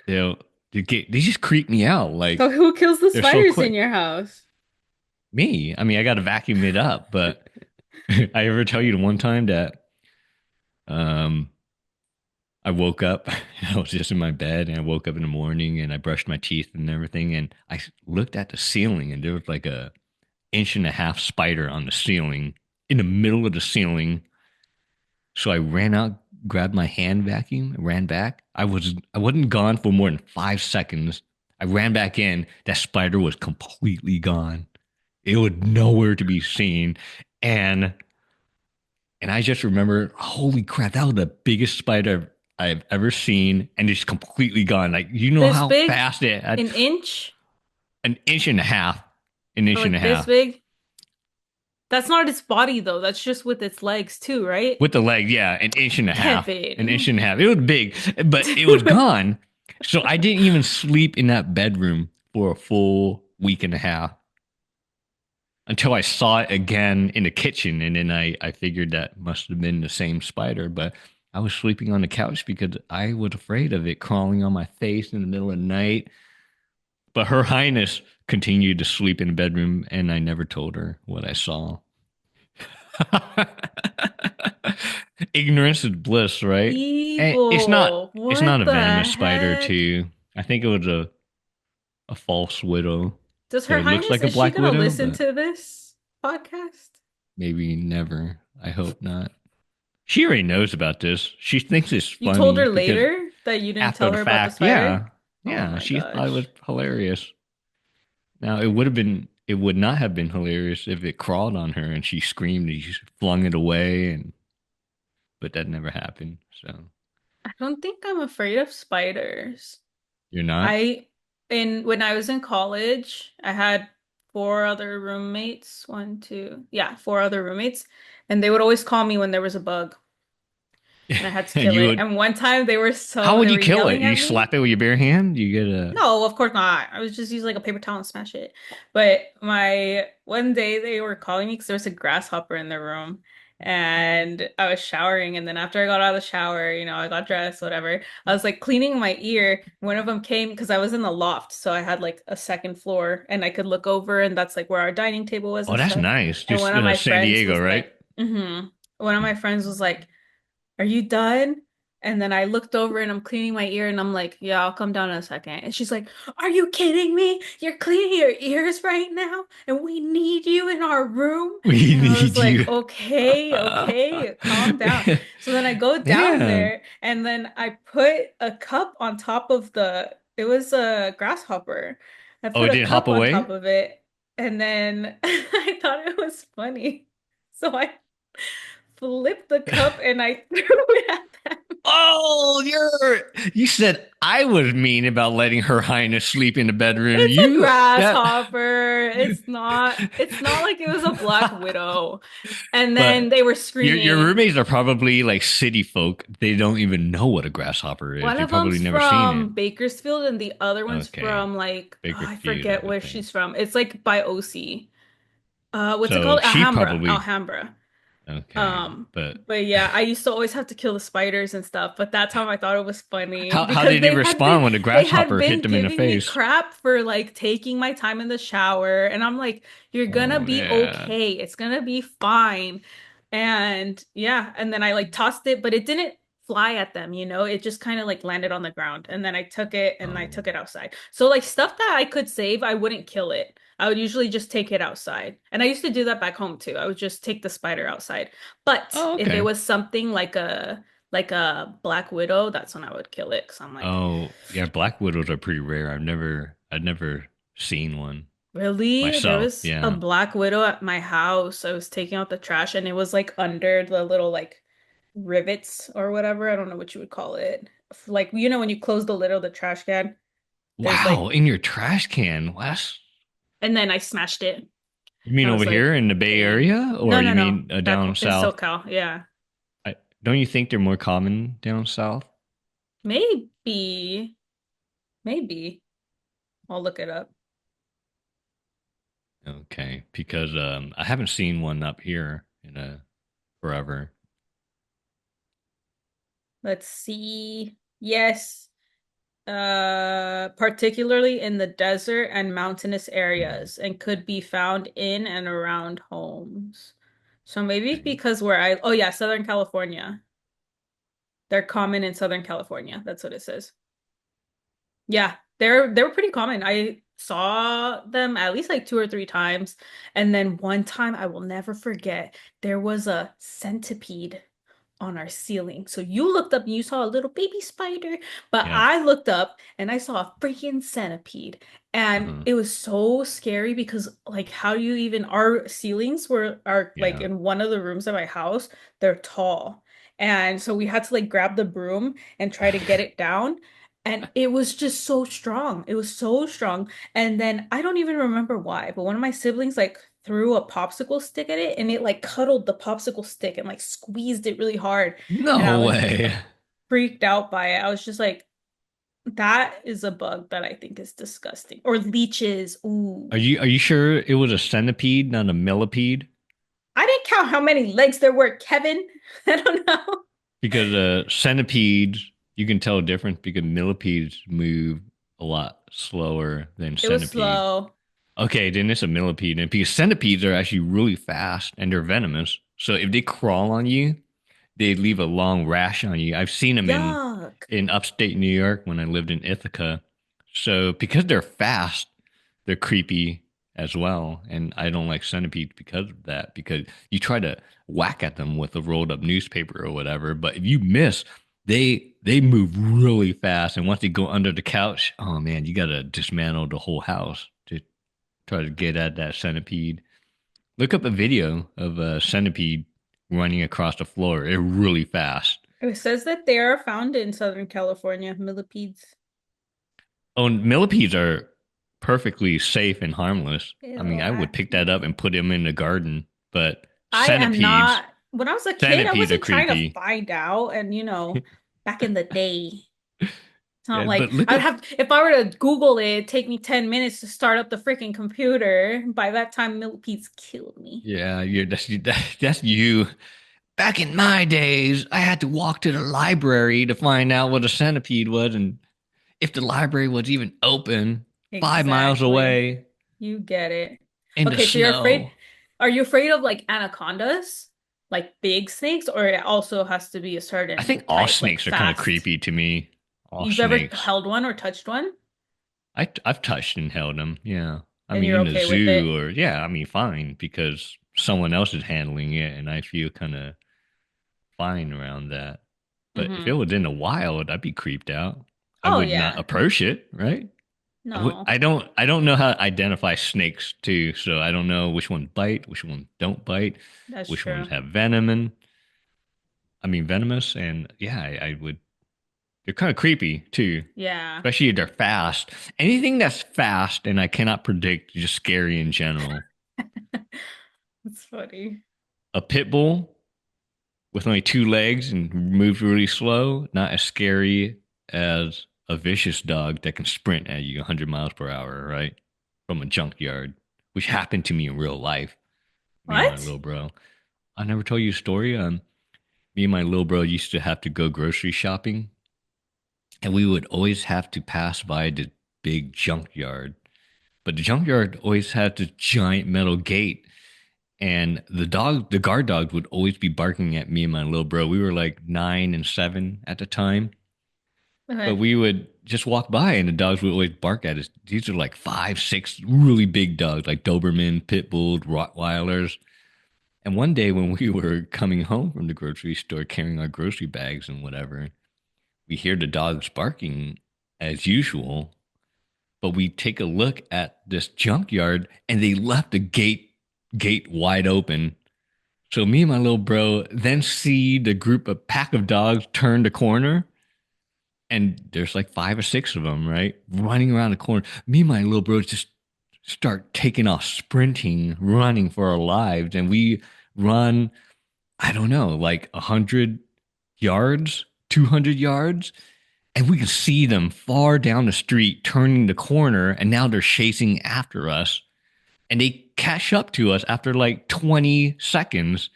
they'll they just creep me out. So Like who kills the they're so spiders in quick. your house? Me, I mean, I got to vacuum it up. But I ever tell you the one time that um I woke up, I was just in my bed, and I woke up in the morning and I brushed my teeth and everything, and I looked at the ceiling, and there was like a inch and a half spider on the ceiling, in the middle of the ceiling. So I ran out, grabbed my hand vacuum, and ran back. I wasn't gone for more than 5 seconds. I ran back in. That spider was completely gone. It was nowhere to be seen. And I just remember, holy crap, that was the biggest spider I've ever seen, and it's completely gone. Like, you know This how big? fast it had An inch? an inch and a half, an Or inch and a like this half. big? That's not its body though. That's just with its legs too, right? With the leg, yeah, an inch and a half. An inch Kevin. and a half. It was big, but it was gone. So I didn't even sleep in that bedroom for a full week and a half until I saw it again in the kitchen. And then I figured that must have been the same spider. But I was sleeping on the couch because I was afraid of it crawling on my face in the middle of the night. But Her Highness continued to sleep in the bedroom, and I never told her what I saw. Ignorance is bliss, right? And Evil. it's not What a the venomous spider heck? too. I think it was a false widow. Does So Her it looks Highness, like a is she black gonna widow, listen but to this podcast? maybe never. I hope not. She already knows about this. She thinks it's You told funny her because later that you didn't after tell the her about the fact, spider? yeah, Oh yeah, my she thought it was gosh. hilarious. Now it would not have been hilarious if it crawled on her and she screamed and she flung it away, and but that never happened. So I don't think I'm afraid of spiders. you're not. I when I was in college, I had four other roommates. One, two, yeah, four other roommates, and they would always call me when there was a bug, and I had to kill You it. would. And one time How they would were you kill it? yelling You at me. slap it with your bare hand? You get a. No, of course not. I was just using like a paper towel and smash it. But my one day they were calling me because there was a grasshopper in the room. And I was showering, and then after I got out of the shower, I got dressed, whatever. I was like cleaning my ear. One of them came because I was in the loft, so I had like a second floor, and I could look over, and that's like where our dining table was Oh, and that's stuff. nice. And Just one of my San friends Diego, was right? like, One of my friends was like, "Are you done?" And then I looked over and I'm cleaning my ear and I'm like, "Yeah, I'll come down in a second." And she's like, "Are you kidding me? You're cleaning your ears right now and we need you in our room." We And I was need like, you. "Okay, okay, calm down." So then I go down Damn. there and then I put a cup on top of it was a grasshopper. I Oh, put it a didn't hop cup on away? top of it and then I thought it was funny. So I flipped the cup and I threw it at them. Oh, you said I was mean about letting Her Highness sleep in the bedroom. It's a You that grasshopper. It's not like it was a black widow. And then but they were your screaming. roommates are probably like city folk. They don't even know what a grasshopper is. One They of probably them's never seen it. from Bakersfield and the other one's Okay. from like, oh, I Bakerfield, I forget would where think. she's from. It's like by OC. What's it So called? she Alhambra. probably Alhambra. okay. Um, But but yeah, I used to always have to kill the spiders and stuff, but that time I thought it was funny how because did they respond when the they had grasshopper hit been them in the giving me face? crap for like taking my time in the shower, and I'm like, you're gonna Oh be yeah. okay. It's gonna be fine. And yeah, and then I like tossed it, but it didn't fly at them, it just kind of like landed on the ground. And then I took it and I Oh. took it outside. So like stuff that I could save, I wouldn't kill it. I would usually just take it outside. And I used to do that back home too. I would just take the spider outside. But Oh, if it okay. was something like a black widow, that's when I would kill it because I'm like, Oh, yeah, black widows are pretty rare. I've never seen one really? There myself. was a Yeah. black widow at my house. I was taking out the trash and it was like under the little like rivets or whatever. I don't know what you would call it. Like, when you close the lid of the trash can, there's Wow, like, in your trash can. Wes? and then I smashed it. You mean I was over here like, in the Bay dang. Area, or No, you no, no. mean Back down in south? SoCal. Yeah. Don't you think they're more common down south? Maybe. Maybe. I'll look it up. Okay, because I haven't seen one up here in a forever. Let's see. Yes. Particularly in the desert and mountainous Hmm. areas and could be found in and around homes. So maybe Okay. because oh yeah, Southern California. They're common in Southern California. That's what it says. Yeah, they were pretty common. I saw them at least like two or three times. And then one time I will never forget, there was a centipede on our ceiling. So you looked up and you saw a little baby spider, but Yeah. I looked up and I saw a freaking centipede. And Uh-huh. it was so scary because like how do you even our ceilings are like Yeah. in one of the rooms of my house, they're tall. And so we had to like grab the broom and try to get it down. And it was just so strong. It was so strong. And then I don't even remember why, but one of my siblings like threw a popsicle stick at it and it like cuddled the popsicle stick and like squeezed it really hard. And I No was just way. like freaked out by it. I was just like, that is a bug that I think is disgusting. Or leeches. Are Ooh. you sure it was a centipede, not a millipede? I didn't count how many legs there were, Kevin. I don't know. Because centipedes, you can tell a difference because millipedes move a lot slower than It was centipedes. slow. Okay, then it's a millipede. And because centipedes are actually really fast and they're venomous. So if they crawl on you, they leave a long rash on you. I've seen them Yuck. in upstate New York when I lived in Ithaca. So because they're fast, they're creepy as well. And I don't like centipedes because of that. Because you try to whack at them with a rolled up newspaper or whatever, but if you miss, they move really fast. And once they go under the couch, oh man, you gotta dismantle the whole house to try to get at that centipede. Look up a video of a centipede running across the floor. It's really fast. It says that they are found in Southern California, millipedes. Oh, millipedes are perfectly safe and harmless. I Ew, mean, I would pick that up and put them in the garden, but I am centipedes, not. When I was a kid, I centipedes are wasn't trying to creepy. find out. And, back in the day, it's not Yeah, like but look I'd up. have, if I were to Google it, it'd take me 10 minutes to start up the freaking computer. By that time, millipedes killed me. Yeah, that's you. Back in my days, I had to walk to the library to find out what a centipede was, and if the library was even open, 5 miles Exactly. away You get it. in the Okay, so you're afraid, snow. are you afraid of like anacondas? Like big snakes, or it also has to be a I certain think all type, like snakes are kind of fast? creepy to me. All You've ever snakes. held one or touched one, I've touched and held them. Yeah. I and mean, you're in the okay with it? zoo or, yeah, I mean, fine, because someone else is handling it and I feel kind of fine around that. But if it Mm-hmm. was in the wild, I'd be creeped out. I Oh would not yeah. approach it, right? No, I don't know how to identify snakes too, so I don't know which ones bite, which ones don't bite, that's which ones true. have venom and I mean venomous, and yeah, I would. They're kind of creepy too, Yeah. especially if they're fast. Anything that's fast and I cannot predict is just scary in general. It's funny. A pit bull with only two legs and moves really slow, not as scary as a vicious dog that can sprint at you 100 miles per hour, right? From a junkyard, which happened to me in real life. Me and my What? little bro. I never told you a story. Me and my little bro used to have to go grocery shopping, and we would always have to pass by the big junkyard. But the junkyard always had this giant metal gate, and the guard dog would always be barking at me and my little bro. We were like 9 and 7 at the time, but Okay. we would just walk by, and the dogs would always bark at us. These are like 5, 6 really big dogs, like Doberman, Pit Bulls, Rottweilers. And one day when we were coming home from the grocery store, carrying our grocery bags and whatever, we hear the dogs barking as usual, but we take a look at this junkyard and they left the gate wide open. So me and my little bro then see the group of pack of dogs turn the corner, and there's like 5 or 6 of them, right, running around the corner. Me and my little bro just start taking off, sprinting, running for our lives, and we run, I don't know, like 100 yards, 200 yards, and we can see them far down the street turning the corner, and now they're chasing after us, and they catch up to us after like 20 seconds.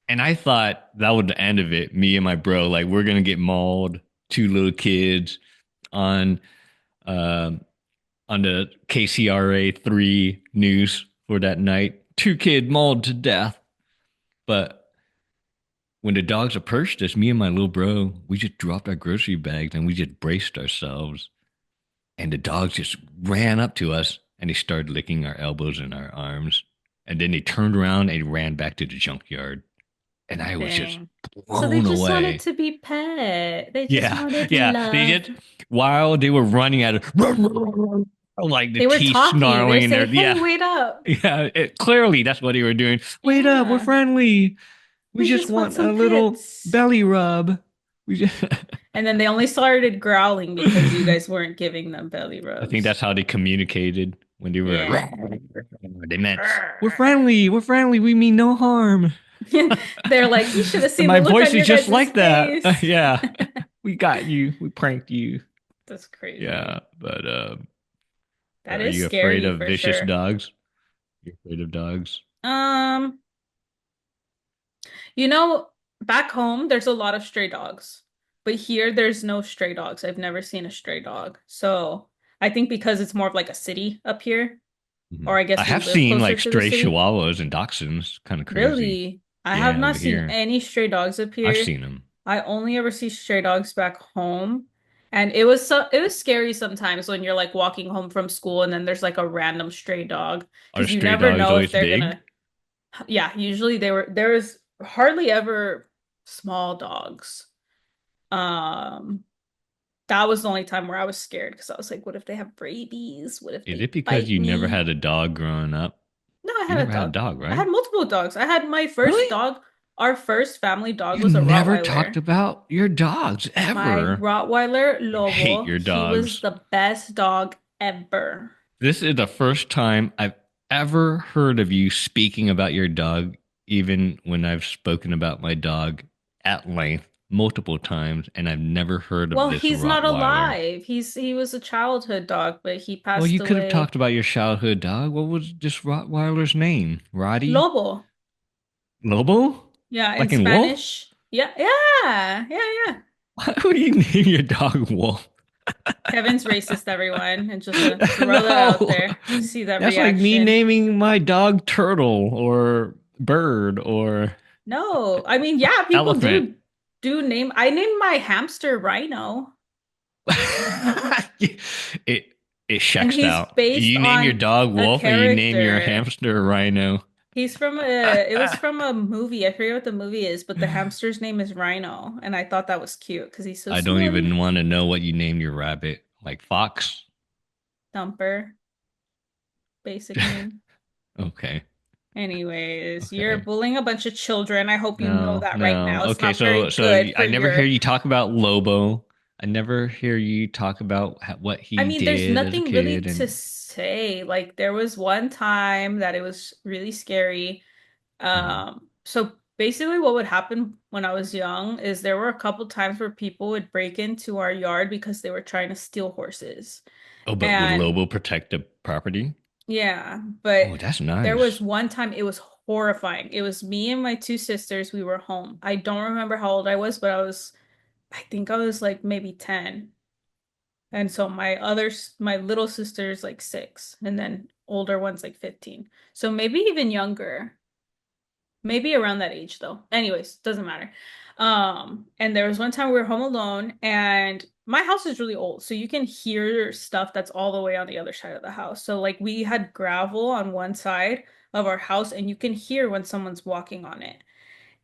And I thought that was the end of it. Me and my bro, like, we're gonna get mauled. Two little kids on um on the KCRA 3 news for that night. Two kids mauled to death. But when the dogs approached us, me and my little bro, we just dropped our grocery bags and we just braced ourselves. And the dogs just ran up to us and they started licking our elbows and our arms. And then they turned around and ran back to the junkyard. And I was just Dang. So they blown just wanted away. to be pet. They just Yeah, wanted yeah. They love. just, while they were running at it, like the They were teeth talking. They're snarling in there. saying, "Hey, Yeah, wait up." yeah. Clearly, that's what they were doing. Wait up, we're Yeah. friendly. We We just just want want a some little pets. belly rub. We just, And then they only started growling because you guys weren't giving them belly I think rubs. that's how they communicated. when they were Yeah. they meant we're friendly, we mean no harm. They're like, you should have And seen my the look voice on is your just guys' like that. face. Yeah. We got you. We pranked you. That's Yeah, crazy. but That are is you afraid scary of for vicious sure. dogs? You're afraid of dogs? Um, you know, back home, there's a lot of stray dogs, but here there's no stray dogs. I've never seen a stray dog. So I think because it's more of like a city up here, or Mhm. I I guess we have live seen closer like to the stray city. chihuahuas and dachshunds. Kind of crazy. Really, I have Yeah, over not seen here. any stray dogs up I've here. seen them. I only ever see stray dogs back home. And it was scary sometimes when you're like walking home from school and then there's like a random stray dog Are because you stray never dogs know if always they're big? gonna yeah, usually there was hardly ever small dogs. Um that was the only time where I was scared because I was like, what if they have rabies? What if Is they it because bite you never me? had a dog growing up? No, I You had a never had a dog. dog, I right? had multiple dogs. I had my first Really? dog. Our first family dog You was a never talked Rottweiler. about your dogs My ever. Rottweiler You hate Lobo, your he was dogs. the best dog ever. This is the first time I've ever heard of you speaking about your dog, even when I've spoken about my dog at length multiple times, and I've never heard of Well, this he's not Rottweiler. alive. He was a childhood dog, but he Well, passed you could have away. talked about your childhood dog. What was this Rottweiler's name? Roddy? Lobo. Lobo? Yeah, in Like in Wolf? Spanish. Yeah, yeah, yeah, yeah. Why would you name your dog Wolf? Kevin's racist, everyone, and just to throw that out No, there. See that that's like me reaction. naming my dog Turtle or Bird or No, I mean, yeah, people Elephant. do name. I named my hamster Rhino, it it and checks he's out. based You name your on dog a Wolf, or you name your character. hamster Rhino. He's from a, it was from a movie. I forget what the movie is, but the hamster's name is Rhino, and I thought that was cute because he's so I don't snuggly. even want to know what you named your rabbit. Like Fox? Thumper, basic name. Okay. Anyways, you're Okay. bullying a bunch of children. I hope you know No, that right no. now. It's Okay, not very so good for I never hear your. you talk about Lobo. I never hear you talk about what I he mean, there's did as a nothing really kid to and say. Like there was one time that it was really scary. Mhm. So basically what would happen when I was young is there were a couple times where people would break into our yard because they were trying to steal horses. Oh, but would And Lobo protect the property? yeah, but Oh, that's there was nice. one time it was horrifying. It was me and my two sisters. We were home. I don't remember how old I was, but I think I was like maybe 10. And so my little sister's like 6, and then older one's like 15. So maybe even younger. Maybe around that age though. Anyways, doesn't matter. And there was one time we were home alone and my house is really old, so you can hear stuff that's all the way on the other side of the house. So like we had gravel on one side of our house and you can hear when someone's walking on it.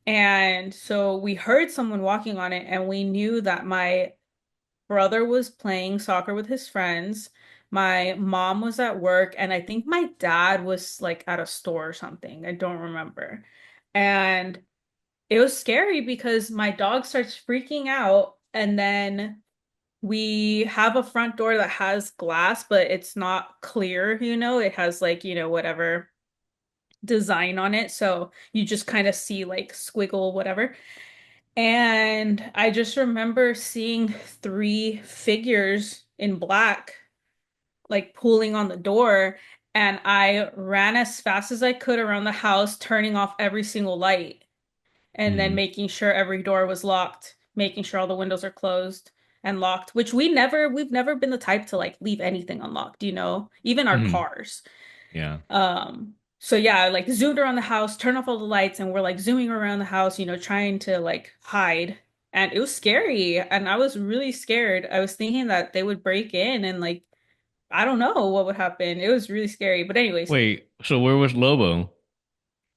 And so we heard someone walking on it and we knew that my brother was playing soccer with his friends. My mom was at work, and I think my dad was like at a store or something. I don't remember. And it was scary because my dog starts freaking out, and then we have a front door that has glass, but it's not clear, It has like, whatever design on it. So you just kind of see like squiggle, whatever. And I just remember seeing 3 figures in black, like pulling on the door. And I ran as fast as I could around the house, turning off every single light and then Hmm. making sure every door was locked, making sure all the windows are closed and locked, which we've never been the type to like leave anything unlocked, even our Hmm. cars. Yeah. So yeah, I like zoomed around the house, turned off all the lights, and we're like zooming around the house, trying to like hide. And it was scary, and I was really scared. I was thinking that they would break in and like I don't know what would happen. It was really scary. But anyways, Wait, so where was Lobo?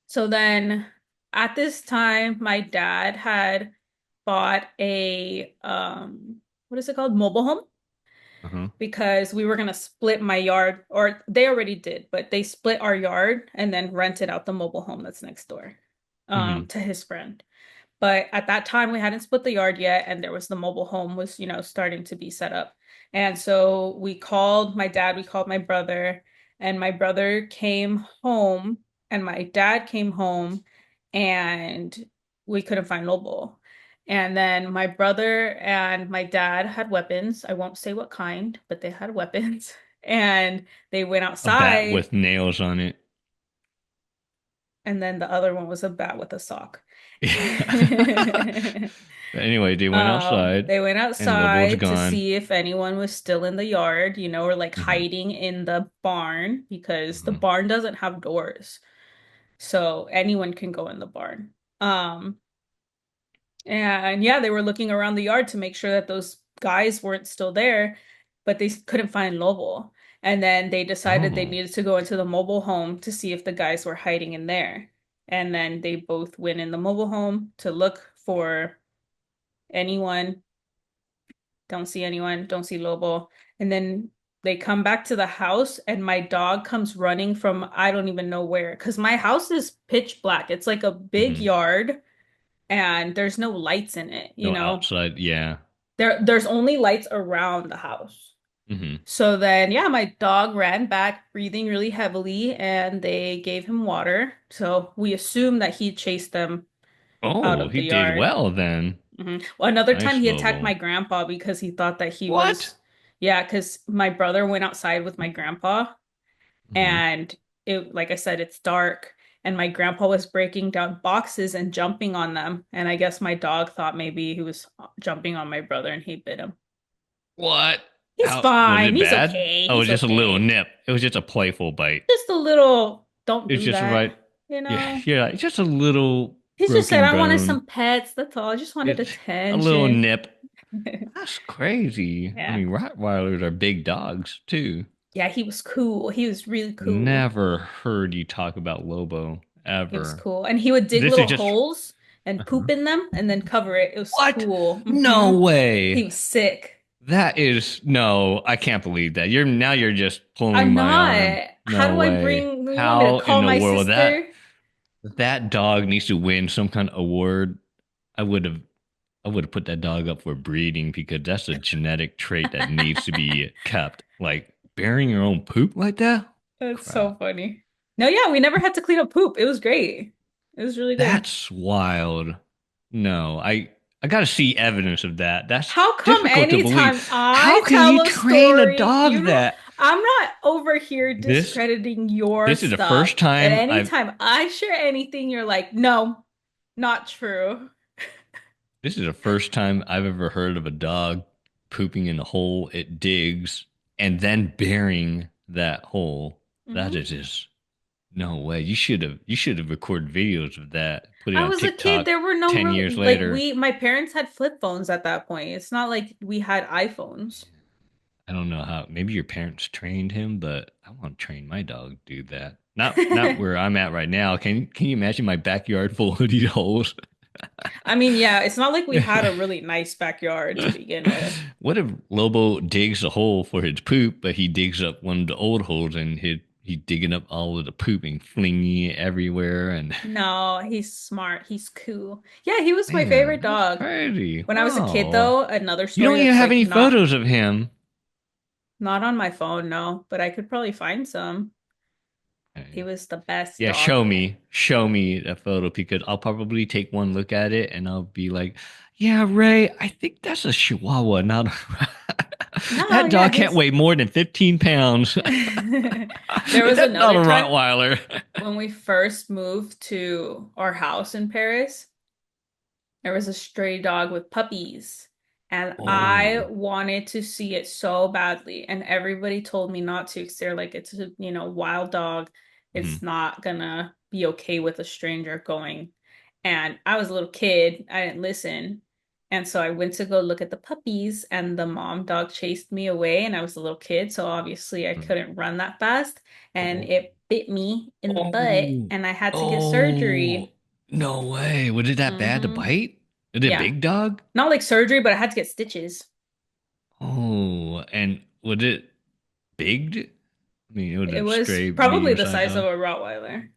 so then at this time, my dad had bought a what is it called? Mobile home Uh-huh. because we were gonna split my yard, or they already did, but they split our yard and then rented out the mobile home that's next door Hmm. to his friend. But at that time, we hadn't split the yard yet, and there was the mobile home was, starting to be set up. And so we called my dad, we called my brother, and my brother came home and my dad came home and we couldn't find Lobo. And then my brother and my dad had weapons. I won't say what kind, but they had weapons. And they went A bat outside, with nails on it. and then the other one was a bat with a sock. But anyway, they went outside They went and Lobo's outside to gone. see if anyone was still in the yard, or like Hmm. hiding in the barn because the Hmm. barn doesn't have doors. So anyone can go in the barn. And yeah, they were looking around the yard to make sure that those guys weren't still there, but they couldn't find Lobo. And then they decided they Oh. needed to go into the mobile home to see if the guys were hiding in there. And then they both went in the mobile home to look for anyone. Don't see anyone, don't see Lobo. And then they come back to the house, and my dog comes running from I don't even know where, because my house is pitch black. It's like a big Hmm. yard, and there's no lights in it, you No know? outside. Yeah. There's only lights around the house. Hmm. So then, yeah, my dog ran back, breathing really heavily, and they gave him water. So we assumed that he chased them out Oh, of he the did yard. well then. Well, another time Nice he attacked Lobo. my grandpa because he thought that he What? was, yeah, because my brother went outside with my grandpa, Hmm. and like I said, it's dark, and my grandpa was breaking down boxes and jumping on them. And I guess my dog thought maybe he was jumping on my brother and he bit him. What? He's How was fine. it He's bad? okay. Oh, it He's was just a little okay. nip. It was just a playful bite. Just a little, don't It's do just that, right. you Yeah, know? yeah. It's just a little He just said, broken I wanted bone. some pets. That's all. I just wanted It's a little attention. nip. That's crazy. I Yeah. mean, Rottweilers are big dogs too. Yeah, he was cool. He was really cool. Never heard you talk about Lobo He was ever. cool. And he would dig This is little just holes and poop uh-huh. in them and then cover it. It was What? cool. No He way. was sick. That is no, I can't believe that. You're just pulling I'm my arm. not. How No do I way. bring, you want me to How in call the my world sister? that dog needs to win some kind of award? I would have I would have put that dog up for breeding because that's a genetic trait that needs to be kept. Like burying your own poop like that? That's so Crap. funny. No, yeah, we never had to clean up poop. It was great. It was really good. That's wild. No, I gotta see evidence of that. That's How come difficult to anytime believe. How I can tell you a train a story, dog that? I'm not over here This discrediting your this is the stuff, first but time I've anytime I share anything, you're like, no, not true. this is the first time I've ever heard of a dog pooping in a hole it digs and then burying that hole. That Hmm. is just no way. You should have recorded videos of that, put it I on was a kid. TikTok There were no 10 real, years like, later. my parents had flip phones at that point. It's not like we had iPhones. I don't know how. Maybe your parents trained him, but I want to train my dog to do that. Not where I'm at right now. Can you imagine my backyard full of these holes? I mean, yeah, it's not like we had a really nice backyard to begin with. What if Lobo digs a hole for his poop, but he digs up one of the old holes and he digging up all of the poop and flinging it everywhere and No, he's smart. He's cool. Yeah, he was my favorite man, that's dog. crazy. When I was a kid, Wow. though, another You story don't even that's have like any not photos of him. not on my phone, no, but I could probably find some. He Okay. was the best Yeah, dog. show me that photo because I'll probably take one look at it and I'll be like, "Yeah, Ray, I think that's a Chihuahua, not a No, that yeah, dog can't his weigh more than 15 pounds. there was That's not a another time Rottweiler." when we first moved to our house in Paris. There was a stray dog with puppies, and I Oh, wanted to see it so badly. And everybody told me not to because they're like, it's a, wild dog. It's mhm. not gonna be okay with a stranger going. And I was a little kid, I didn't listen. And so I went to go look at the puppies, and the mom dog chased me away. And I was a little kid, so obviously I Mhm. couldn't run that fast. And Oh, it bit me in the butt, oh, and I had to get oh, surgery. no way. Was it that bad to Hmm. bite? Is it a Yeah. big dog? Not like surgery, but I had to get stitches. Oh, and was it big? I mean, it was It a was stray, probably the medium-sized size of dog. a Rottweiler.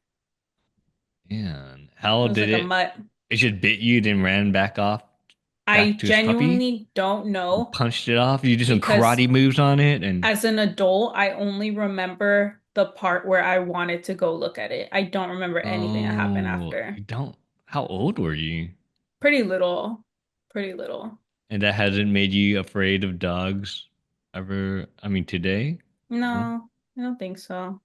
And It how was did like a it? mutt. It just bit you, then ran back off, back I to his puppy, genuinely don't and know punched it off. You did some because karate moves on it, and as an adult, I only remember the part where I wanted to go look at it. I don't remember anything that happened Oh, after. you don't. How old were you? Pretty little. Pretty little. And that hasn't made you afraid of dogs ever? I mean, today? No? No, I don't think so.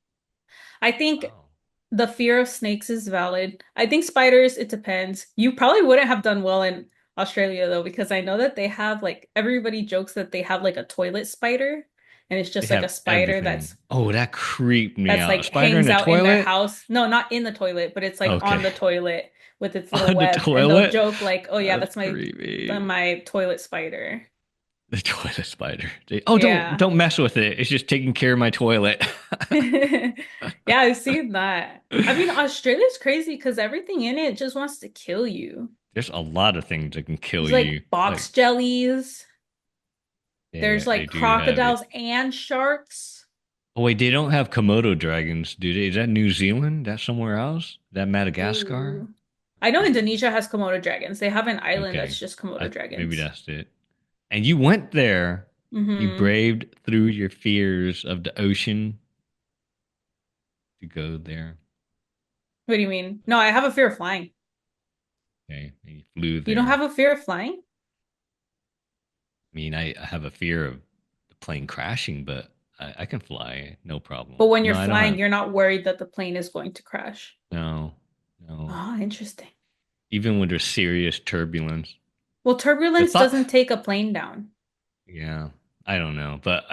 I think Oh. the fear of snakes is valid. I think spiders, it depends. You probably wouldn't have done well in Australia though, because I know that they have like everybody jokes that they have like a toilet spider, and it's They just like a have spider everything. Oh, that creeped me that's out. A like spider in hangs a out in their toilet? house. No, not in the toilet, but it's like on Okay. the toilet with its little On the web, and they'll toilet? joke like, "Oh yeah, That's that's creepy. my toilet spider." The toilet spider. Oh, don't Yeah. don't mess with it. It's just taking care of my toilet. Yeah, I've seen that. I mean, Australia's crazy because everything in it just wants to kill you. There's a lot of things that can kill There's like you. box Like jellies. There's they like do have it. crocodiles and sharks. Oh wait, they don't have Komodo dragons, do they? Is that New Zealand? That somewhere else? That Madagascar? Ooh. I know I don't Indonesia has Komodo dragons. They have an know. island Okay. that's just Komodo Maybe dragons. that's it. And you went there. You Hmm. braved through your fears of the ocean to go there. What do you mean? No, I have a fear of flying. Okay. And you flew You don't there. have a fear of flying? I mean, I have a fear of the plane crashing, but I can fly, no But problem. when you're No, I don't flying, have. you're not worried that the plane is going to crash. No, no. Oh, interesting. Even when there's serious turbulence, Well, the turbulence thought, doesn't take a plane down. yeah, I don't know, but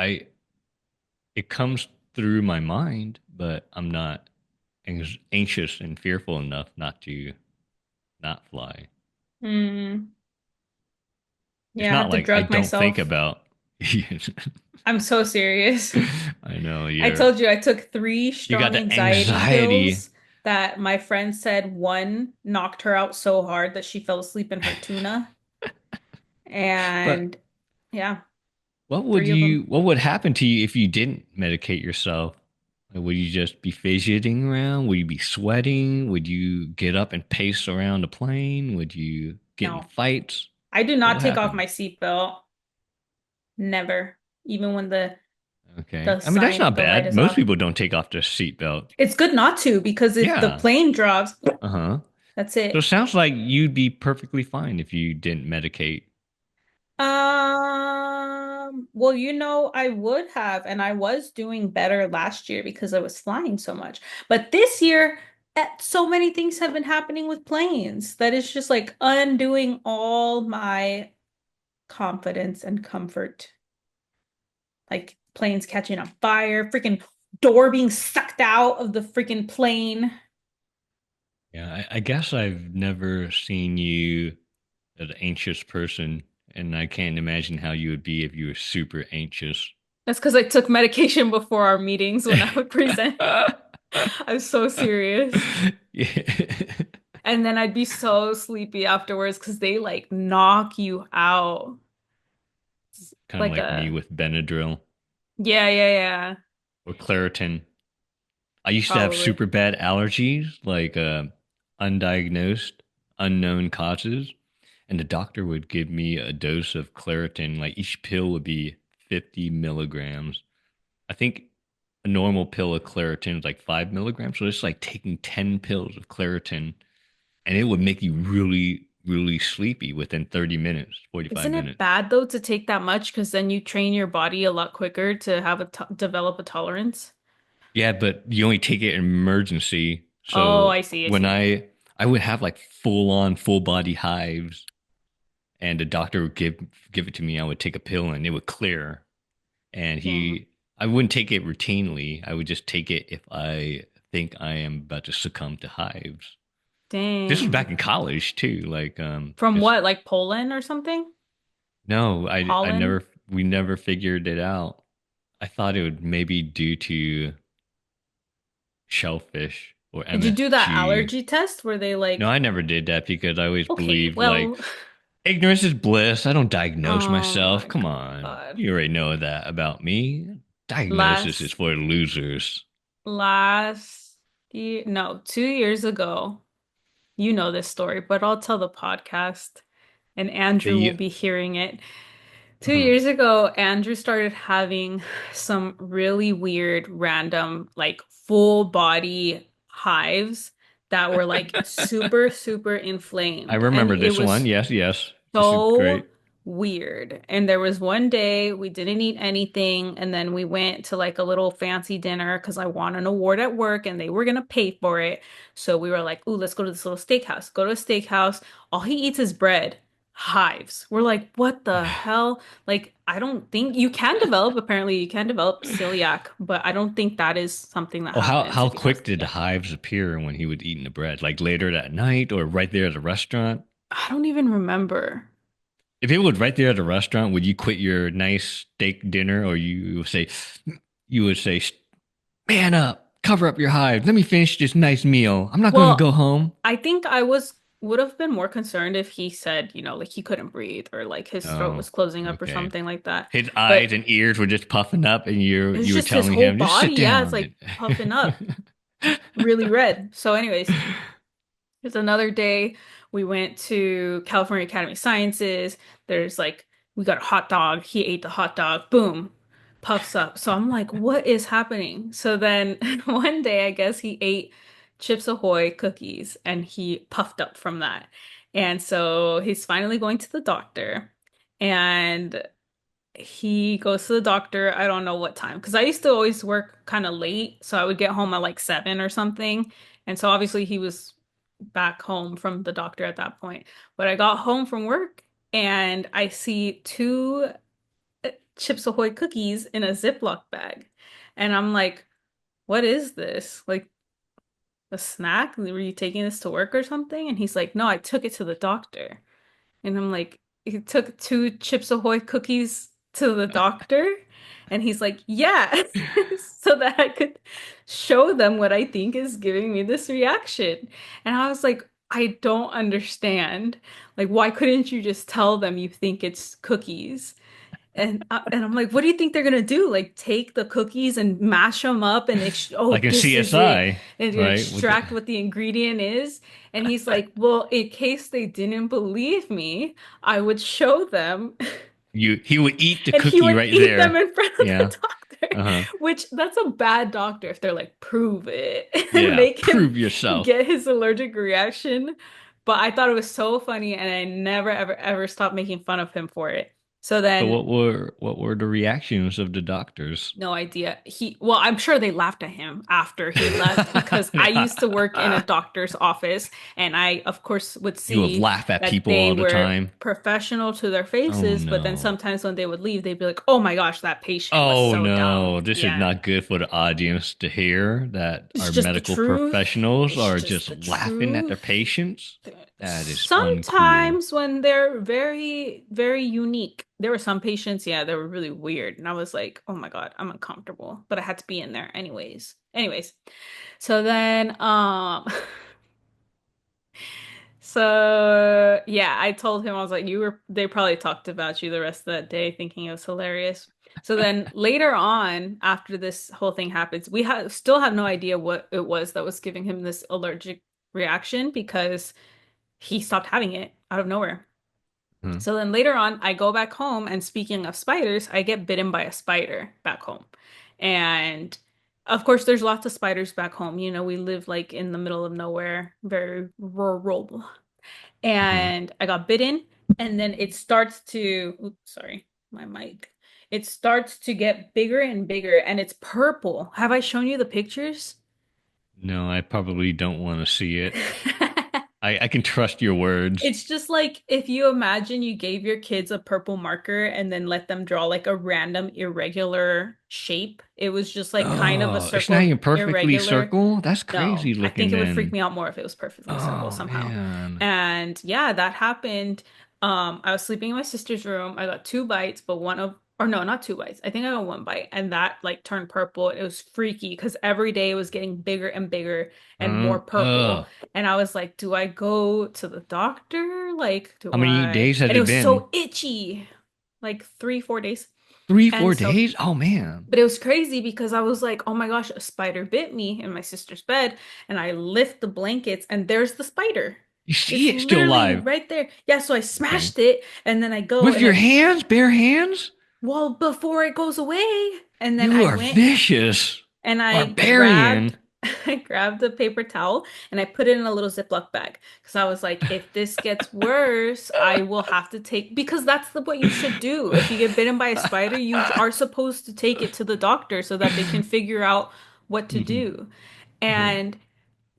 it comes through my mind, but I'm not anxious and fearful enough not to not fly. Hmm. It's Yeah, I not have to like I drug don't think myself. about. I'm so serious. I know I you're. told you I took three You got strong the anxiety anxiety, pills that my friend said one knocked her out so hard that she fell asleep in her tuna. but And yeah, what would three of you? them. What would happen to you if you didn't medicate yourself? Like, would you just be fidgeting around? Would you be sweating? Would you get up and pace around the plane? Would you get in No, fights? I do What not would take off happen? my seatbelt. Never. Even when Okay. the I mean, that's sign, not the light bad. is Most off. people don't take off their seatbelt. It's good not to because if the Yeah. plane drops, Uh-huh. that's So it it. sounds like you'd be perfectly fine if you didn't medicate. Well, I would have, and I was doing better last year because I was flying so much. But this year, so many things have been happening with planes that it's just like undoing all my confidence and comfort. Like planes catching on fire, freaking door being sucked out of the freaking plane. Yeah, I guess I've never seen you as an anxious person, and I can't imagine how you would be if you were super anxious. That's because I took medication before our meetings when I would present. I'm so serious. Yeah. And then I'd be so sleepy afterwards because they like knock you out. It's Kind of like like me a, with Benadryl yeah, yeah, yeah, or Claritin. I used to have probably. super bad allergies, like undiagnosed, unknown causes. And the doctor would give me a dose of Claritin. Like each pill would be 50 milligrams. I think a normal pill of Claritin is like 5 milligrams. So it's like taking 10 pills of Claritin, and it would make you really, really sleepy within 30 minutes, 45 Isn't it minutes. bad though to take that much because then you train your body a lot quicker to have develop a tolerance? Yeah, but you only take it in emergency. Oh, So I see, I when see. I would have like full on full body hives, and the doctor would give it to me, I would take a pill and it would clear. And Dang. I wouldn't take it routinely. I would just take it if I think I am about to succumb to hives. This was back Dang. in college too. From Just what, like Poland or something? no, I Pollen? never we never figured it out. I thought it would maybe due to shellfish or Did you do that MSG. allergy test where they No, like, I never did that because I always okay, believed like well, ignorance is bliss. I don't diagnose oh myself. my Come on. God. You already know that about me. Diagnosis is Last for losers. last year, no, 2 years ago, you know this story, but I'll tell the podcast and The Andrew will ye- be hearing it. Two Uh-huh. years ago, Andrew started having some really weird, random, like full body hives that were like super, super I inflamed. And remember it this one. was Yes, yes. This is so great. weird. And there was one day we didn't eat anything, and then we went to like a little fancy dinner because I won an award at work and they were gonna pay for it. So we were like, "Ooh, let's go to this little steakhouse." Go to a steakhouse. All he eats is bread. Hives. We're like, "What the hell?" Like, I don't think you can develop, apparently you can develop celiac, but I don't think that is something that Oh, how happens how if you have quick did the celiac. hives appear when he would eat the bread? Like later that night or right there at the restaurant? I don't even remember. If it was right there at the restaurant, would you quit your nice steak dinner, or you would say, "Man up, cover up your hives. Let me finish this nice meal. I'm not going to go Well, home." I think would have been more concerned if he said, like he couldn't breathe or like his throat Oh, was closing up or okay. something like that. His eyes But and ears were just puffing up, and you it's you were just his telling whole him, "Just body. sit Yeah, it's down." like puffing up, really red. So, anyways, there's another day we went to California Academy of Sciences. There's like we got a hot dog. He ate the hot dog. Boom, puffs up. So I'm like, what is happening? So then one day, I guess he ate Chips Ahoy cookies and he puffed up from that. And so he's finally going to the doctor. And he goes to the doctor. I don't know what time because I used to always work kind of late, so I would get home at like 7 or something. And so obviously he was back home from the doctor at that point. But I got home from work and I see two Chips Ahoy cookies in a Ziploc bag. And I'm like, what is this? Like a snack? Were you taking this to work or something? And he's like, no, I took it to the doctor. And I'm like, he took two Chips Ahoy cookies to the doctor. And he's like, yeah, so that I could show them what I think is giving me this reaction. And I was like, I don't understand. Like, why couldn't you just tell them you think it's cookies? And I'm like, what do you think they're gonna do? Like, take the cookies and mash them up and ex oh, Like in this is it, CSI, and right? With the extract what the ingredient is. And he's like, well, in case they didn't believe me, I would show them, he would eat the and he cookie would right eat them there. in front of Yeah. the doctor. Uh-huh. Which that's a bad doctor if they're like, prove it and Yeah. make him Prove yourself. get his allergic reaction. But I thought it was so funny, and I never ever ever stopped making fun of him for it. So So then what were the reactions of the doctors? no idea. Well, I'm sure they laughed at him after he left because I used to work in a doctor's office and I, of course, would You would see laugh at that people they all the were time. professional to their Oh faces, but then no. sometimes when they would leave, they'd be like, oh my gosh, that patient was Oh so dumb. no, this is Yeah. not good for the audience to hear that It's our just the medical truth. professionals It's are just just the laughing at their truth. patients. That is uncool. Sometimes when they're very, very unique, there were some patients, yeah, they were really weird. And I was like, oh my God, I'm uncomfortable. But I had to be in there anyways. Anyways, so then so yeah, I told him I was like, they probably talked about you the rest of that day, thinking it was hilarious. So then later on, after this whole thing happens, we still have no idea what it was that was giving him this allergic reaction because he stopped having it out of nowhere. Huh. So then later on, I go back home, and speaking of spiders, I get bitten by a spider back home. And of course, there's lots of spiders back home. We live like in the middle of nowhere, very rural. Uh-huh. And I got bitten, and then it starts to, oops, sorry, my mic. It starts to get bigger and bigger, and it's purple. Have I shown you the pictures? No, I probably don't want to see it. I can trust your words. It's just like if you imagine you gave your kids a purple marker and then let them draw like a random irregular shape. It was just like kind of a Oh, it's not circle even perfectly irregular. circle. That's No, crazy I think looking it would freak then. me out more if it was perfectly circle Oh somehow. man. And yeah, that happened. I was sleeping in my sister's room. I got two bites, but or no, not two bites. I think I got one bite, and that like turned purple. It was freaky because every day it was getting bigger and bigger and more purple. Ugh. And I was like, do I go to the doctor? Like, How do many I? days had And it it was been? so itchy, like 3, 4 days. Three, And four so days? Oh man. but it was crazy because I was like, oh my gosh, a spider bit me in my sister's bed. And I lift the blankets and there's the spider. You see It's it still literally alive. right there. Yeah, so I Okay. smashed it and then I go With and your I, hands, bare hands? well, before it goes away. And then You I are went vicious. and I Barbarian. grabbed I grabbed a paper towel and I put it in a little Ziploc bag because I was like, if this gets worse, I will have to take because that's what you should do. If you get bitten by a spider, you are supposed to take it to the doctor so that they can figure out what to Mhm. do. And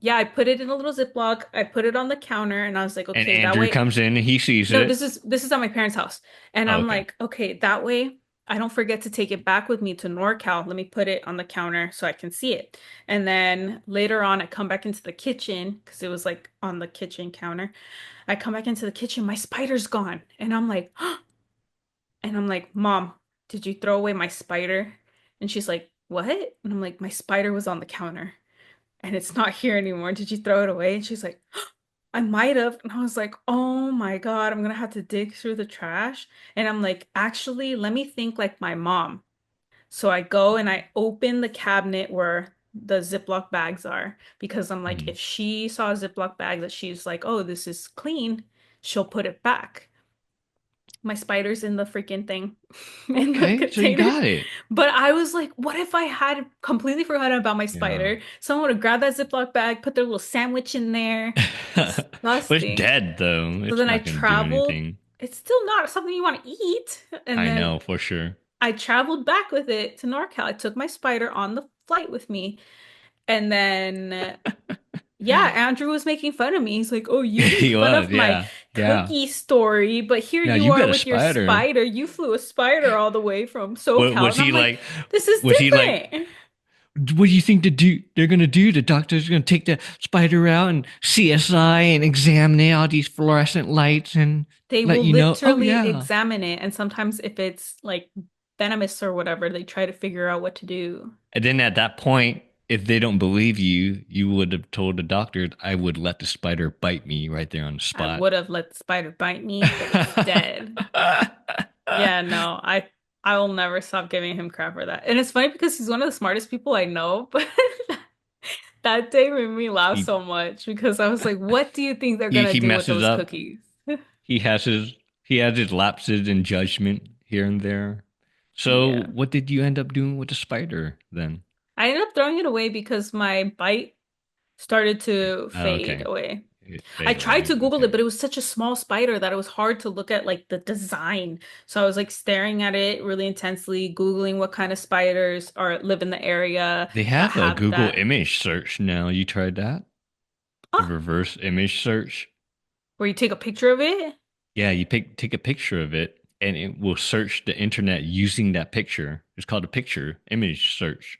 yeah, I put it in a little Ziploc. I put it on the counter and I was like, And okay, that Andrew way. comes in and he sees No, it. this is at my parents' house. And Oh, I'm okay. like, okay, that way I don't forget to take it back with me to NorCal. Let me put it on the counter so I can see it. And then later on, I come back into the kitchen because it was like on the kitchen counter. I come back into the kitchen, my spider's gone. And I'm like, Mom, did you throw away my spider? And she's like, what? And I'm like, my spider was on the counter and it's not here anymore. Did you throw it away? And she's like, I might have. And I was like, oh my God, I'm gonna have to dig through the trash. And I'm like, actually, let me think like my mom. So I go and I open the cabinet where the Ziploc bags are because I'm like, Mhm. if she saw a Ziploc bag that she's like, oh, this is clean, she'll put it back. My spider's in the freaking thing, in the Okay, so you container. got it. But I was like, what if I had completely forgotten about my Yeah. spider? Someone would have grabbed that Ziploc bag, put their little sandwich in there. But it's Disgusting. dead though. So It's then I not going to do traveled. anything. It's still not something you want to eat. And I then know for sure. I traveled back with it to NorCal. I took my spider on the flight with me. And then, yeah, Andrew was making fun of me. He's like, oh, you make He fun was, of my yeah. Yeah. cookie story, but here Now you you are got a with your spider. spider. You flew a spider all the way from What SoCal. was And he I'm like, like? this is Was he like, different. what do you think they're gonna do? The doctor's gonna take the spider out and CSI and examine it, all these fluorescent lights and They let will you know, oh literally yeah. examine it. And sometimes if it's like venomous or whatever, they try to figure out what to do. And then at that point, if they don't believe you, you would have told the doctor, I would let the spider bite me right there on the I spot. would have let the spider bite me, but it's dead. Yeah, no, I will never stop giving him crap for that. And it's funny because he's one of the smartest people I know, but that day made me laugh he, so much because I was like, what do you think they're he gonna he do with messes those up. cookies? He has his lapses in judgment here and there. So Yeah. what did you end up doing with the spider then? I ended up throwing it away because my bite started to Oh, fade okay. away. It I fade tried away. to Google it, Okay. but it was such a small spider that it was hard to look at like the design. So I was like staring at it really intensely, Googling what kind of spiders are live in the area They that have a have Google that. image search now. You tried that? The Oh, reverse image search? where you take a picture of it? Yeah, take a picture of it and it will search the internet using that picture. It's called a picture image search.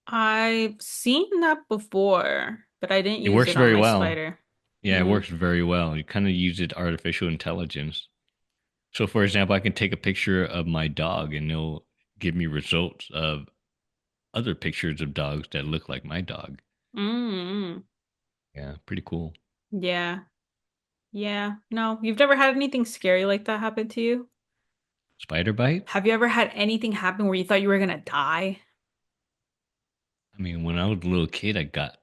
I've seen that before, but I didn't It use works it on very my well. spider. Yeah, it Mm. works very well. You kind of use it artificial intelligence. So, for example, I can take a picture of my dog and it'll give me results of other pictures of dogs that look like my dog. Mm. Yeah, pretty cool. Yeah. Yeah. No, you've never had anything scary like that happen to you? Spider bite? Have you ever had anything happen where you thought you were gonna die? I mean, when I was a little kid, I got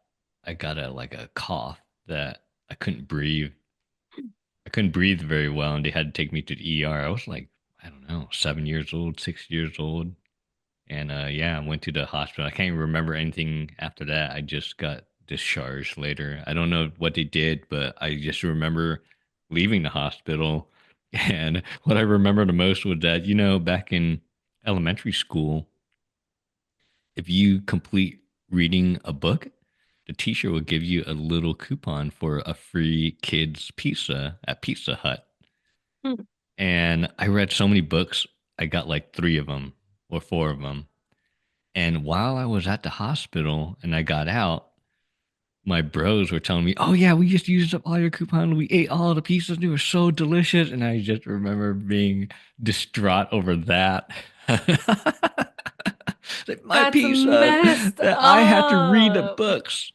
a like a cough that I couldn't breathe. I couldn't breathe very well, and they had to take me to the ER. I was like, I don't know, 7 years old, 6 years old, and yeah, I went to the hospital. I can't even remember anything after that. I just got discharged later. I don't know what they did, but I just remember leaving the hospital. And what I remember the most was that, back in elementary school, if you complete reading a book, the teacher will give you a little coupon for a free kids pizza at Pizza Hut. Hmm. And I read so many books, I got like three of them or four of them. And while I was at the hospital and I got out, my bros were telling me, "Oh yeah, we just used up all your coupons. We ate all the pizzas. They were so delicious." And I just remember being distraught over that. Like, my That's pizza messed that I had to read the up. books.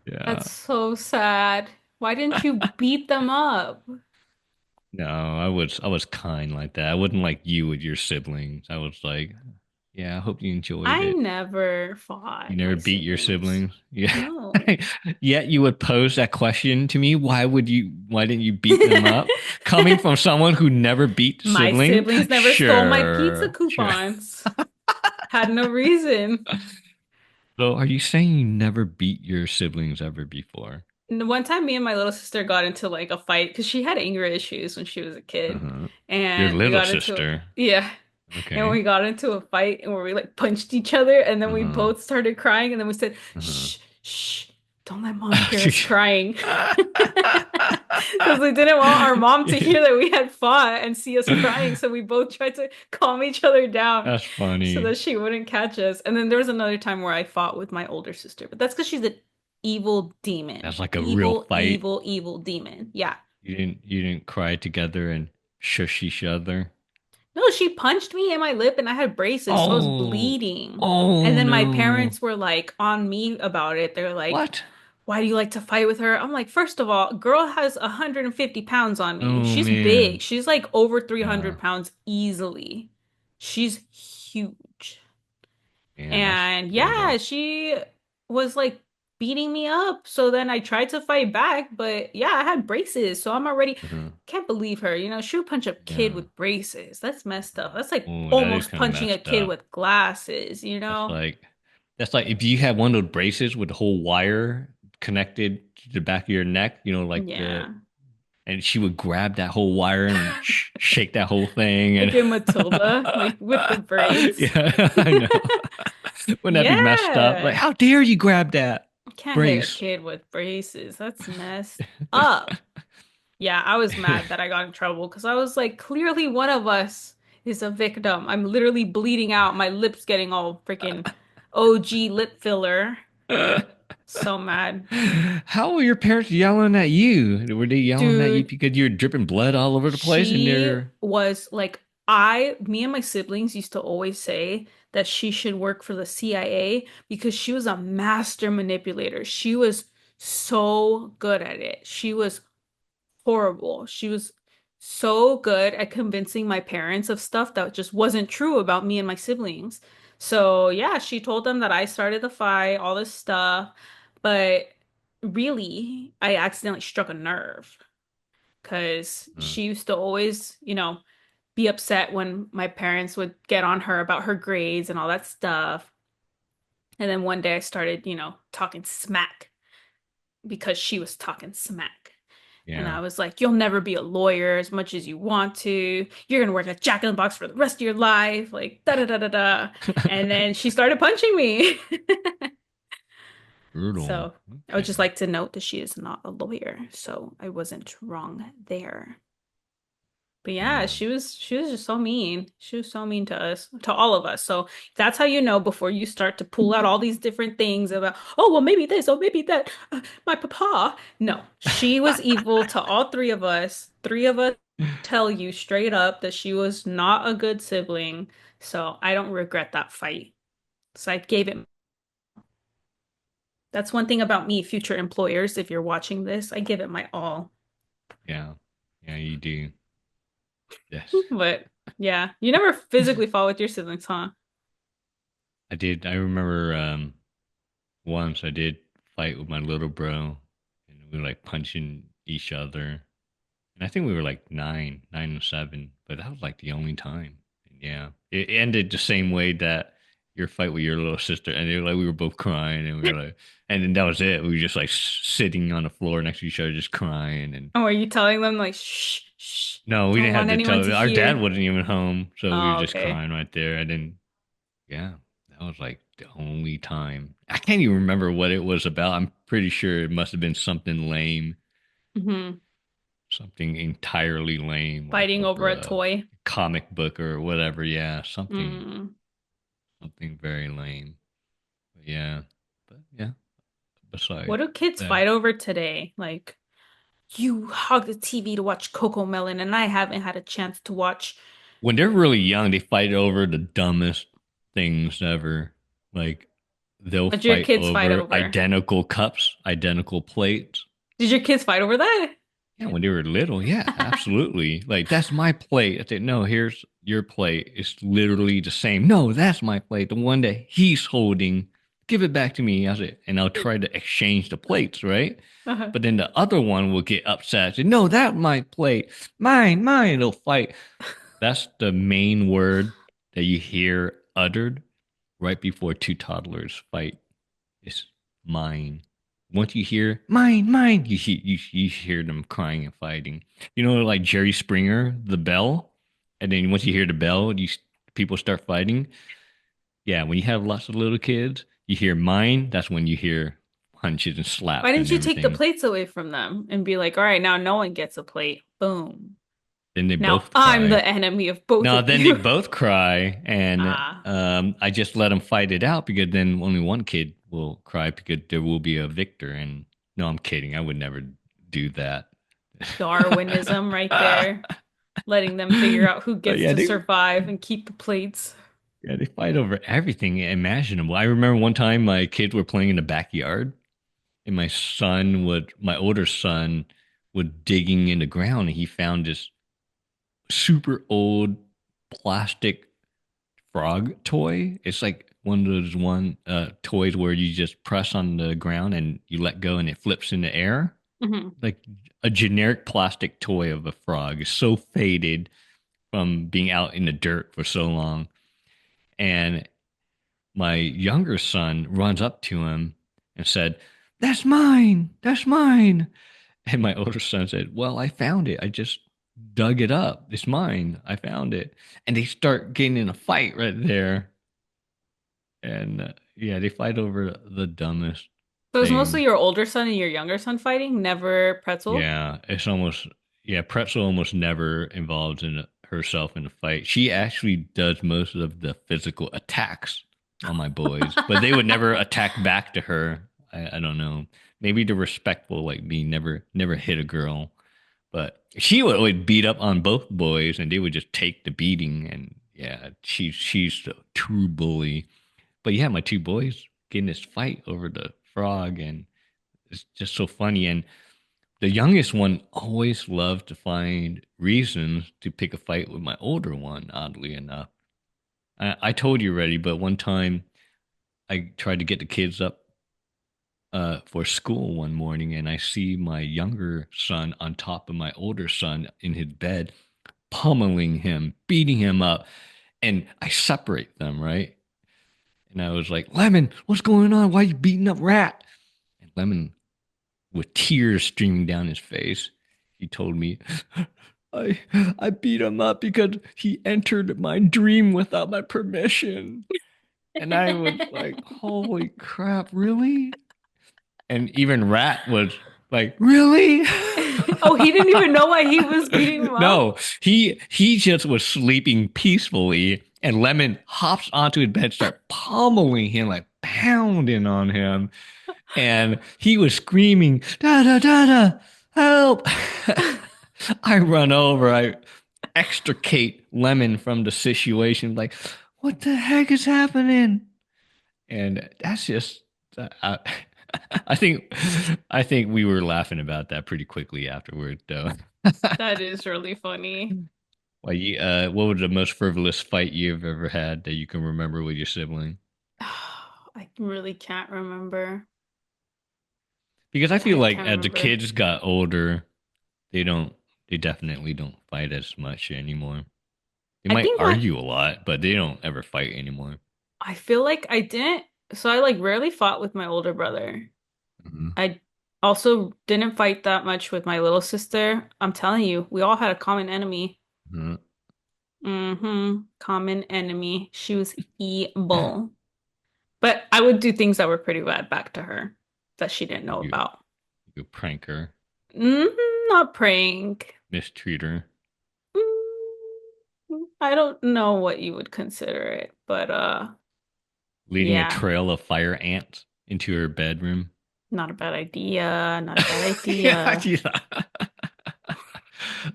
Yeah. That's so sad. Why didn't you beat them up? No, I was kind like that. I wasn't like you with your siblings. I was like, Yeah, I hope you enjoyed I it. never You fought never my beat your siblings. siblings. Yeah. No. Yet you would pose that question to me. Why didn't you beat them up? Coming from someone who never beat the My sibling? siblings never stole my pizza Sure. Sure. coupons. Had no reason. So are you saying you never beat your siblings ever before? And one time, me and my little sister got into like a fight because she had anger issues when she was a kid, Uh-huh. Your and we little got into sister. yeah, and Okay. we got into a fight and where we like punched each other, and then we Uh-huh. both started crying, and then we said, Uh-huh. "Shh, shh, don't let mom hear us crying," because we didn't want our mom to hear that we had fought and see us crying. So we both tried to calm each other down That's so funny. that she wouldn't catch us. And then there was another time where I fought with my older sister, but that's because she's an evil demon. That's like a real Evil, fight. evil, evil demon. Yeah. You didn't cry together and shush each other. No, she punched me in my lip and I had braces, so I was Oh, bleeding. And oh then my no. parents were like on me about it. They're like, What? why do you like to fight with her? I'm like, first of all, girl has 150 pounds on me. Oh She's man. big. She's like over Yeah. 300 pounds easily. She's huge. Man, that's And yeah, brutal. she was like beating me up. So then I tried to fight back, but yeah, I had braces. So I'm already Uh-huh. can't believe her. She'll punch a kid Yeah. with braces. That's messed up. That's like Oh, that is almost kind of punching a messed kid up. with glasses, you That's know? like that's like if you had one of those braces with the whole wire connected to the back of your neck, like the Yeah. and she would grab that whole wire and shake that whole thing Like and in Matilda, like with the braids. yeah, I know. Wouldn't that be messed up? Like, Yeah. how dare you grab that Can't hit a brace? kid with braces. That's messed up. Yeah, I was mad that I got in trouble because I was like, clearly one of us is a victim. I'm literally bleeding out. My lips getting all freaking OG lip filler. So mad. How were your parents yelling at you? Were they yelling at you Dude, because you're dripping blood all over the place and she they're was like, me and my siblings used to always say that she should work for the CIA because she was a master manipulator. She was so good at it. She was horrible. She was so good at convincing my parents of stuff that just wasn't true about me and my siblings. So, yeah, she told them that I started the fight, all this stuff, but really, I accidentally struck a nerve because uh, she used to always, be upset when my parents would get on her about her grades and all that stuff. And then one day I started, talking smack because she was talking smack. And yeah. I was like, you'll never be a lawyer as much as you want to. You're gonna work at Jack in the Box for the rest of your life. Like, da da da da da. And then she started punching me. Brutal. So I would just Okay. like to note that she is not a lawyer. So I wasn't wrong there. But yeah, Yeah. she was just so mean. She was so mean to us, to all of us. So that's how you know before you start to pull out all these different things about, oh, well, maybe this, oh, maybe that, my papa. No, she was evil to all three of us. Three of us tell you straight up that she was not a good sibling. So I don't regret that fight. So I gave it. That's one thing about me, future employers. If you're watching this, I give it my all. Yeah. Yeah, you do. Yes. But yeah, you never physically fought with your siblings, huh? I did. I remember once I did fight with my little bro and we were like punching each other. And I think we were like 9 and 7, but that was like the only time. And yeah. It ended the same way that your fight with your little sister ended. Like we were both crying and we were like, and then that was it. We were just like sitting on the floor next to each other, just crying. And Oh, are you telling them like shh, shh, no, we don't didn't have want to anyone tell. to Our dad hear? wasn't even home. So we were Oh, just okay. crying right there. And then, yeah, that was like the only time. I can't even remember what it was about. I'm pretty sure it must have been something lame, Hmm. something entirely lame, like Fighting over over a a toy. comic book or whatever. Yeah, Mm. something very lame. But yeah, but yeah. What Besides do kids that, fight over today? Like, you hog the TV to watch Coco Melon, and I haven't had a chance to watch. when they're really young, they fight over the dumbest things ever. Like they'll What your fight kids fight over over? identical cups, identical plates. Did your kids fight over that? Yeah, when they were little, yeah, absolutely. Like that's my plate. I said, no, here's your plate is literally the same. No, that's my plate. The one that he's holding. Give it back to me. I said, and I'll try to exchange the plates, right? Uh-huh. But then the other one will get upset. Say, no, that's my plate. Mine, mine. They'll fight. That's the main word that you hear uttered right before two toddlers fight. It's mine. Once you hear mine, mine, you hear them crying and fighting. You know, like Jerry Springer, the bell, and then once you hear the bell, people start fighting. Yeah, when you have lots of little kids, you hear mine. That's when you hear punches and Why slaps didn't and you take the everything. plates away from them and be like, all right, now no one gets a plate. Boom. Then they Now both I'm cry. the enemy of both No, of then they you. both cry, and Ah, I just let them fight it out because then only one kid will cry because there will be a victor. And no, I'm kidding. I would never do that. Darwinism right there, letting them figure out who But gets to they survive and keep the plates. yeah they fight over everything imaginable. I remember one time my kids were playing in the backyard, and my older son, was digging in the ground, and he found this super old plastic frog toy. It's like one of those toys where you just press on the ground and you let go and it flips in the air. Hmm. Like a generic plastic toy of a frog. It's so faded from being out in the dirt for so long. And my younger son runs up to him and said, "That's mine. That's mine." And my older son said, "Well, I found it. I just dug it up. It's mine. I found it." And they start getting in a fight right there. And yeah, they fight over the dumbest So it's mostly things. your older son and your younger son fighting, never Pretzel. Yeah, it's almost yeah. Pretzel almost never involves in herself in a fight. She actually does most of the physical attacks on my boys, but they would never attack back to her. I don't know. Maybe the respectful like me never hit a girl, but she would always beat up on both boys, and they would just take the beating. And yeah, she's a true bully. But yeah, my two boys get in this fight over the frog, and it's just so funny. And the youngest one always loved to find reasons to pick a fight with my older one, oddly enough. I told you already, but one time I tried to get the kids up for school one morning, and I see my younger son on top of my older son in his bed, pummeling him, beating him up, and I separate them, right? And I was like, Lemon, what's going on? Why are you beating up Rat? And Lemon, with tears streaming down his face, he told me, I I beat him up because he entered my dream without my permission. And I was like, holy crap, really? And even Rat was like, really? Oh, he didn't even know why he was beating him up? No, he just was sleeping peacefully, and Lemon hops onto his bed, start pummeling him, like pounding on him, and he was screaming, "Da da da da, help!" I run over, I extricate Lemon from the situation, like, "What the heck is happening?" And that's just, I, I think, I think we were laughing about that pretty quickly afterward, though. That is really funny. What was the most frivolous fight you've ever had that you can remember with your sibling? I really can't remember. Because I feel I like can't as the remember. kids got older, they don't, they definitely don't fight as much anymore. They I might think my argue a lot, but they don't ever fight anymore. I feel like I didn't, so I like rarely fought with my older brother. Hmm. I also didn't fight that much with my little sister. I'm telling you, we all had a common enemy. Hmm. Common enemy. She was evil. But I would do things that were pretty bad back to her that she didn't know You, about. you prank her, Not prank. mistreat her, I don't know what you would consider it, but leading a yeah, trail of fire ants into her bedroom. not a bad idea. Not a bad Yeah, idea. yeah.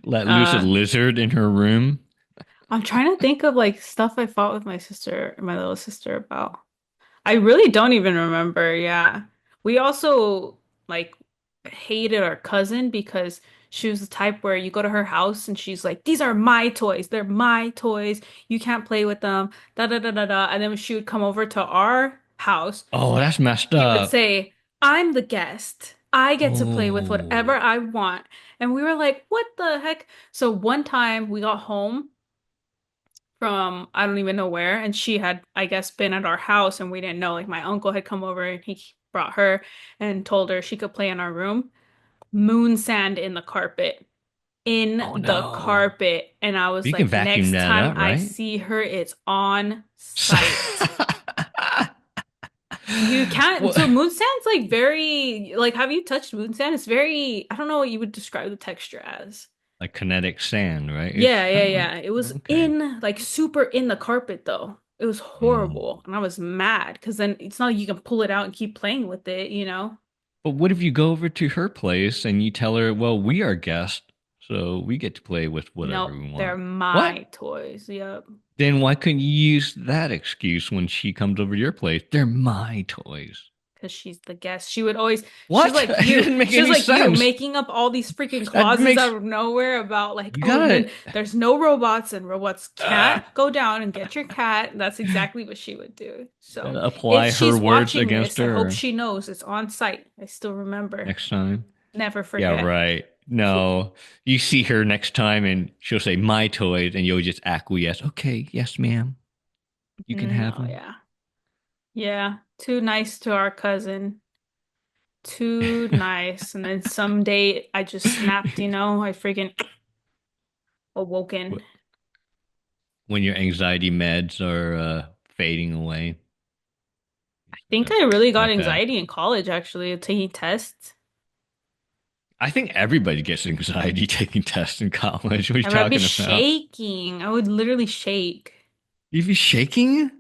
Let loose a Uh, lizard in her room. I'm trying to think of like stuff I fought with my sister, my little sister about. I really don't even remember. Yeah. We also like hated our cousin because She was the type where you go to her house and she's like, "These are my toys. They're my toys. You can't play with them." Da da da da da. And then when she would come over to our house, Oh, that's messed she would up. say, "I'm the guest. I get to play with whatever Oh, I want." And we were like, "What the heck?" So one time we got home from I don't even know where, and she had, I guess, been at our house and we didn't know. Like my uncle had come over and he brought her and told her she could play in our room. Moon sand in the carpet. In oh the no. carpet. And I was You can like, vacuum next that time up, I right? see her, it's on site. You can't. What? So moon sand's like very, like, have you touched moon sand? It's very, I don't know what you would describe the texture as. Like kinetic sand, right? It's Yeah, yeah, kind of yeah. like It was okay. in, like, super in the carpet though. It was horrible. Oh. And I was mad because then it's not like you can pull it out and keep playing with it, you know? But what if you go over to her place and you tell her, "Well, we are guests, so we get to play with whatever Nope, we they're want." What? my toys. Yep. Then why couldn't you use that excuse when she comes over to your place? They're my toys. Because she's the guest. She would always, she's What? like It you. didn't make She was any like you, sense. making up all these freaking That clauses makes out of nowhere about like, you oh, and then gotta there's no robots and robots uh, can't go down and get your cat. That's exactly what she would do. So gotta if apply her she's words watching against this, I hope her she knows it's on site. I still remember. next time. Never Yeah, forget. right. No, you see her next time and she'll say my toys, and you'll just acquiesce. Okay, yes, ma'am. You can have No, them. yeah. Yeah. Too nice to our cousin. Too nice. And then someday I just snapped, you know, I freaking awoken. When your anxiety meds are fading away. Think Uh, I really got like that. anxiety in college, actually, taking tests. I think everybody gets anxiety taking tests in college. What are you And I'd be talking about? shaking. I would literally shake. You be shaking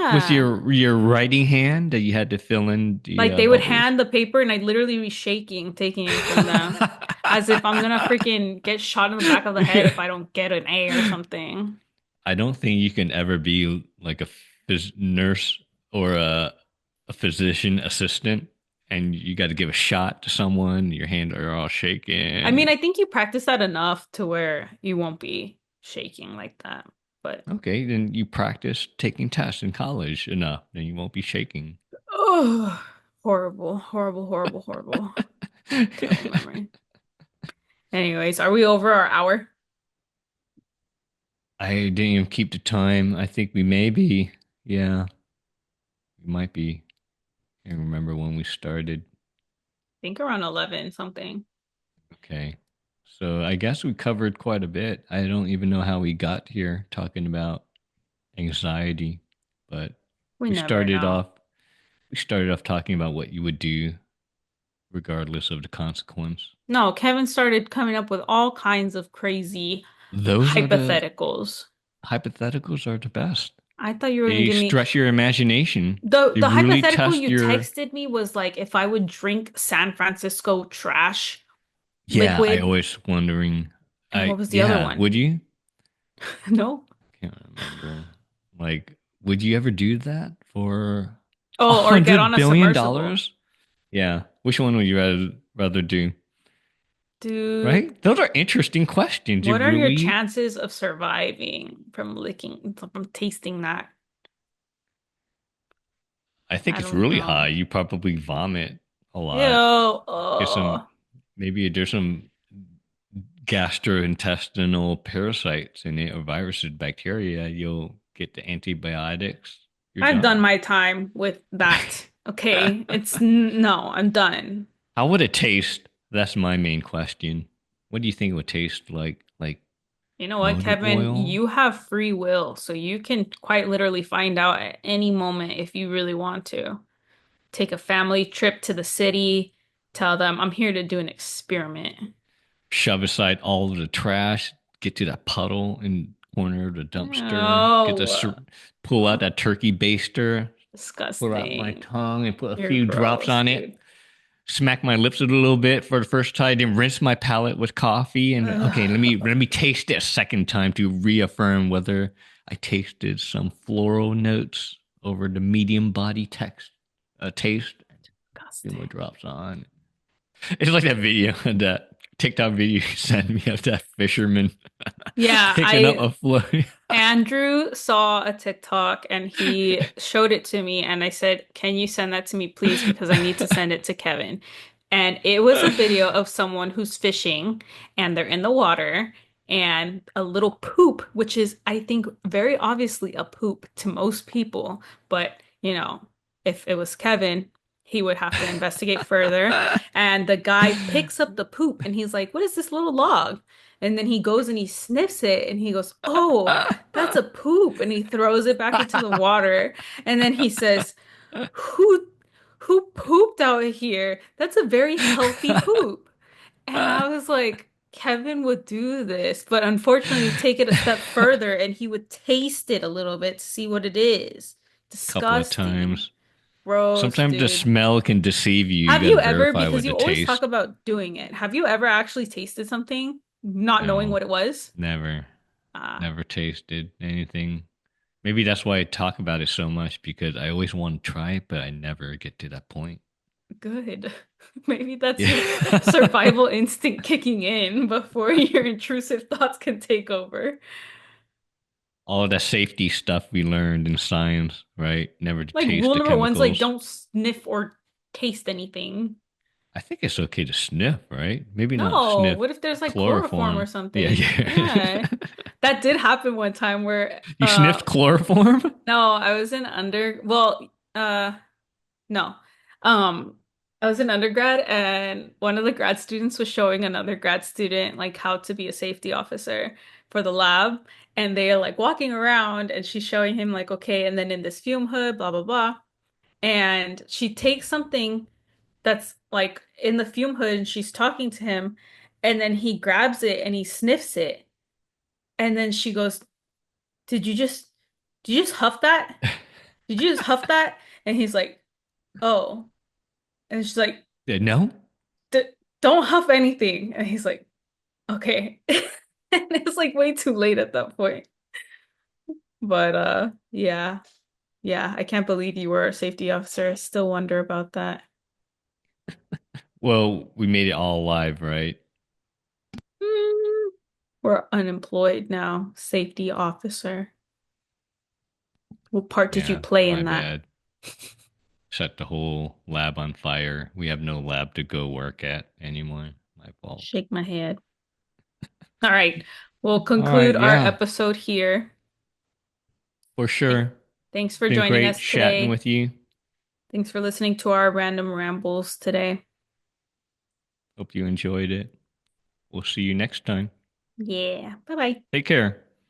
with Yeah. your writing hand that you had to fill in the Like they would bubbles. hand the paper and I'd literally be shaking, taking it from them. As if I'm gonna freaking get shot in the back of the head if I don't get an A or something. I don't think you can ever be like a nurse or a physician assistant, and you got to give a shot to someone. Your hands are all I mean, shaking. I think you practice that enough to where you won't be shaking like that. But Okay, then you practice taking tests in college enough, then you won't be shaking. oh, horrible, horrible, horrible, horrible. Terrible memory. Anyways, are we over our hour? I didn't even keep the time. I think we may be. Yeah, we might be. I can't remember when we started. Think around 11 something. Okay. So I guess we covered quite a bit. I don't even know how we got here talking about anxiety, but We we never started know. off we started off talking about what you would do regardless of the consequence. No, Kevin started coming up with all kinds of crazy Those are the hypotheticals. hypotheticals are the best. I thought you were gonna They give me stretch your imagination. the They the really hypothetical test you your texted me was like if I would drink San Francisco trash yeah, I liquid, always wondering and what I was the other yeah, one? would you? No? Can't remember. Like, would you ever do that for a Oh, or get hundred on a billion submersible. dollars? Yeah. Which one would you rather do? Dude, Right? Those are interesting questions. It what are your really chances of surviving from tasting that? I think I it's don't really know. high. You probably vomit a Ew. lot. Get some Oh. maybe there's some gastrointestinal parasites in it or viruses, bacteria. You'll get the antibiotics. You're I've done done. my time with that. Okay. No, I'm done. How would it taste? That's my main question. What do you think it would taste like? Like You know what, motor Kevin? oil? You have free will, so you can quite literally find out at any moment if you really want to. Take a family trip to the city, tell them, I'm here to do an experiment. Shove aside all of the trash, get to that puddle in the corner of the dumpster, Oh, pull out that turkey baster, pull out my disgusting. tongue and put a You're few drops gross, on it, dude. smack my lips a little bit for the first time, then rinse my palate with coffee, and okay, Ugh. let me taste it a second time to reaffirm whether I tasted some floral notes over the medium body text taste. Few Disgusting. more drops on. It's like that video that TikTok video you sent me of that fisherman Yeah, picking up I a float. Andrew saw a TikTok and he showed it to me, and I said, "Can you send that to me, please? Because I need to send it to Kevin." And it was a video of someone who's fishing and they're in the water and a little poop, which is, I think, very obviously a poop to most people. But, if it was Kevin, he would have to investigate further. And the guy picks up the poop and he's like, "What is this little log?" And then he goes and he sniffs it and he goes, "Oh, that's a poop." And he throws it back into the water. And then he says, "Who who pooped out here? That's a very healthy poop." And I was like, Kevin would do this, but unfortunately take it a step further and he would taste it a little bit to see what it is. Couple of Disgusting. times. Gross, Sometimes the dude. smell can deceive you. You Have got to you ever, verify because with you the always talk taste. about doing it, have you ever actually tasted something not knowing No, what it was? never, Ah. never tasted anything. Maybe that's why I talk about it so much because I always want to try it, but I never get to that point. Good. Maybe that's Yeah. your survival instinct kicking in before your intrusive thoughts can take over. All of that safety stuff we learned in science, right? Never to Like taste rule the number one's like chemicals. don't sniff or taste anything. I think it's okay to sniff, right? Maybe not No, sniff what if there's like chloroform or chloroform. Yeah, something? yeah. Yeah. That did happen one time where You sniffed chloroform? no, I was in no. Um, I was in undergrad and one of the grad students was showing another grad student like how to be a safety officer for the lab. And they're like walking around and she's showing him like, okay, and then in this fume hood, blah, blah, blah. And she takes something that's like in the fume hood and she's talking to him. And then he grabs it and he sniffs it. And then she goes, did you just huff that? Did you just huff that? And he's like, oh. And she's like, Yeah, no? D don't huff anything. And he's like, okay. And it's like way too late at that point. But yeah. Yeah, I can't believe you were a safety officer. I still wonder about that. Well, we made it all alive, right? Hmm. We're unemployed now, safety officer. What part did you Yeah, play my in that? bad. Set the whole lab on fire. We have no lab to go work at anymore. My fault. Shake my head. All right. We'll All right, conclude our yeah, episode here. for Th- sure. Thanks for Been joining great us chatting today. with you. Thanks for listening to our random rambles today. Hope you enjoyed it. We'll see you next time. Yeah. Bye-bye. Take care.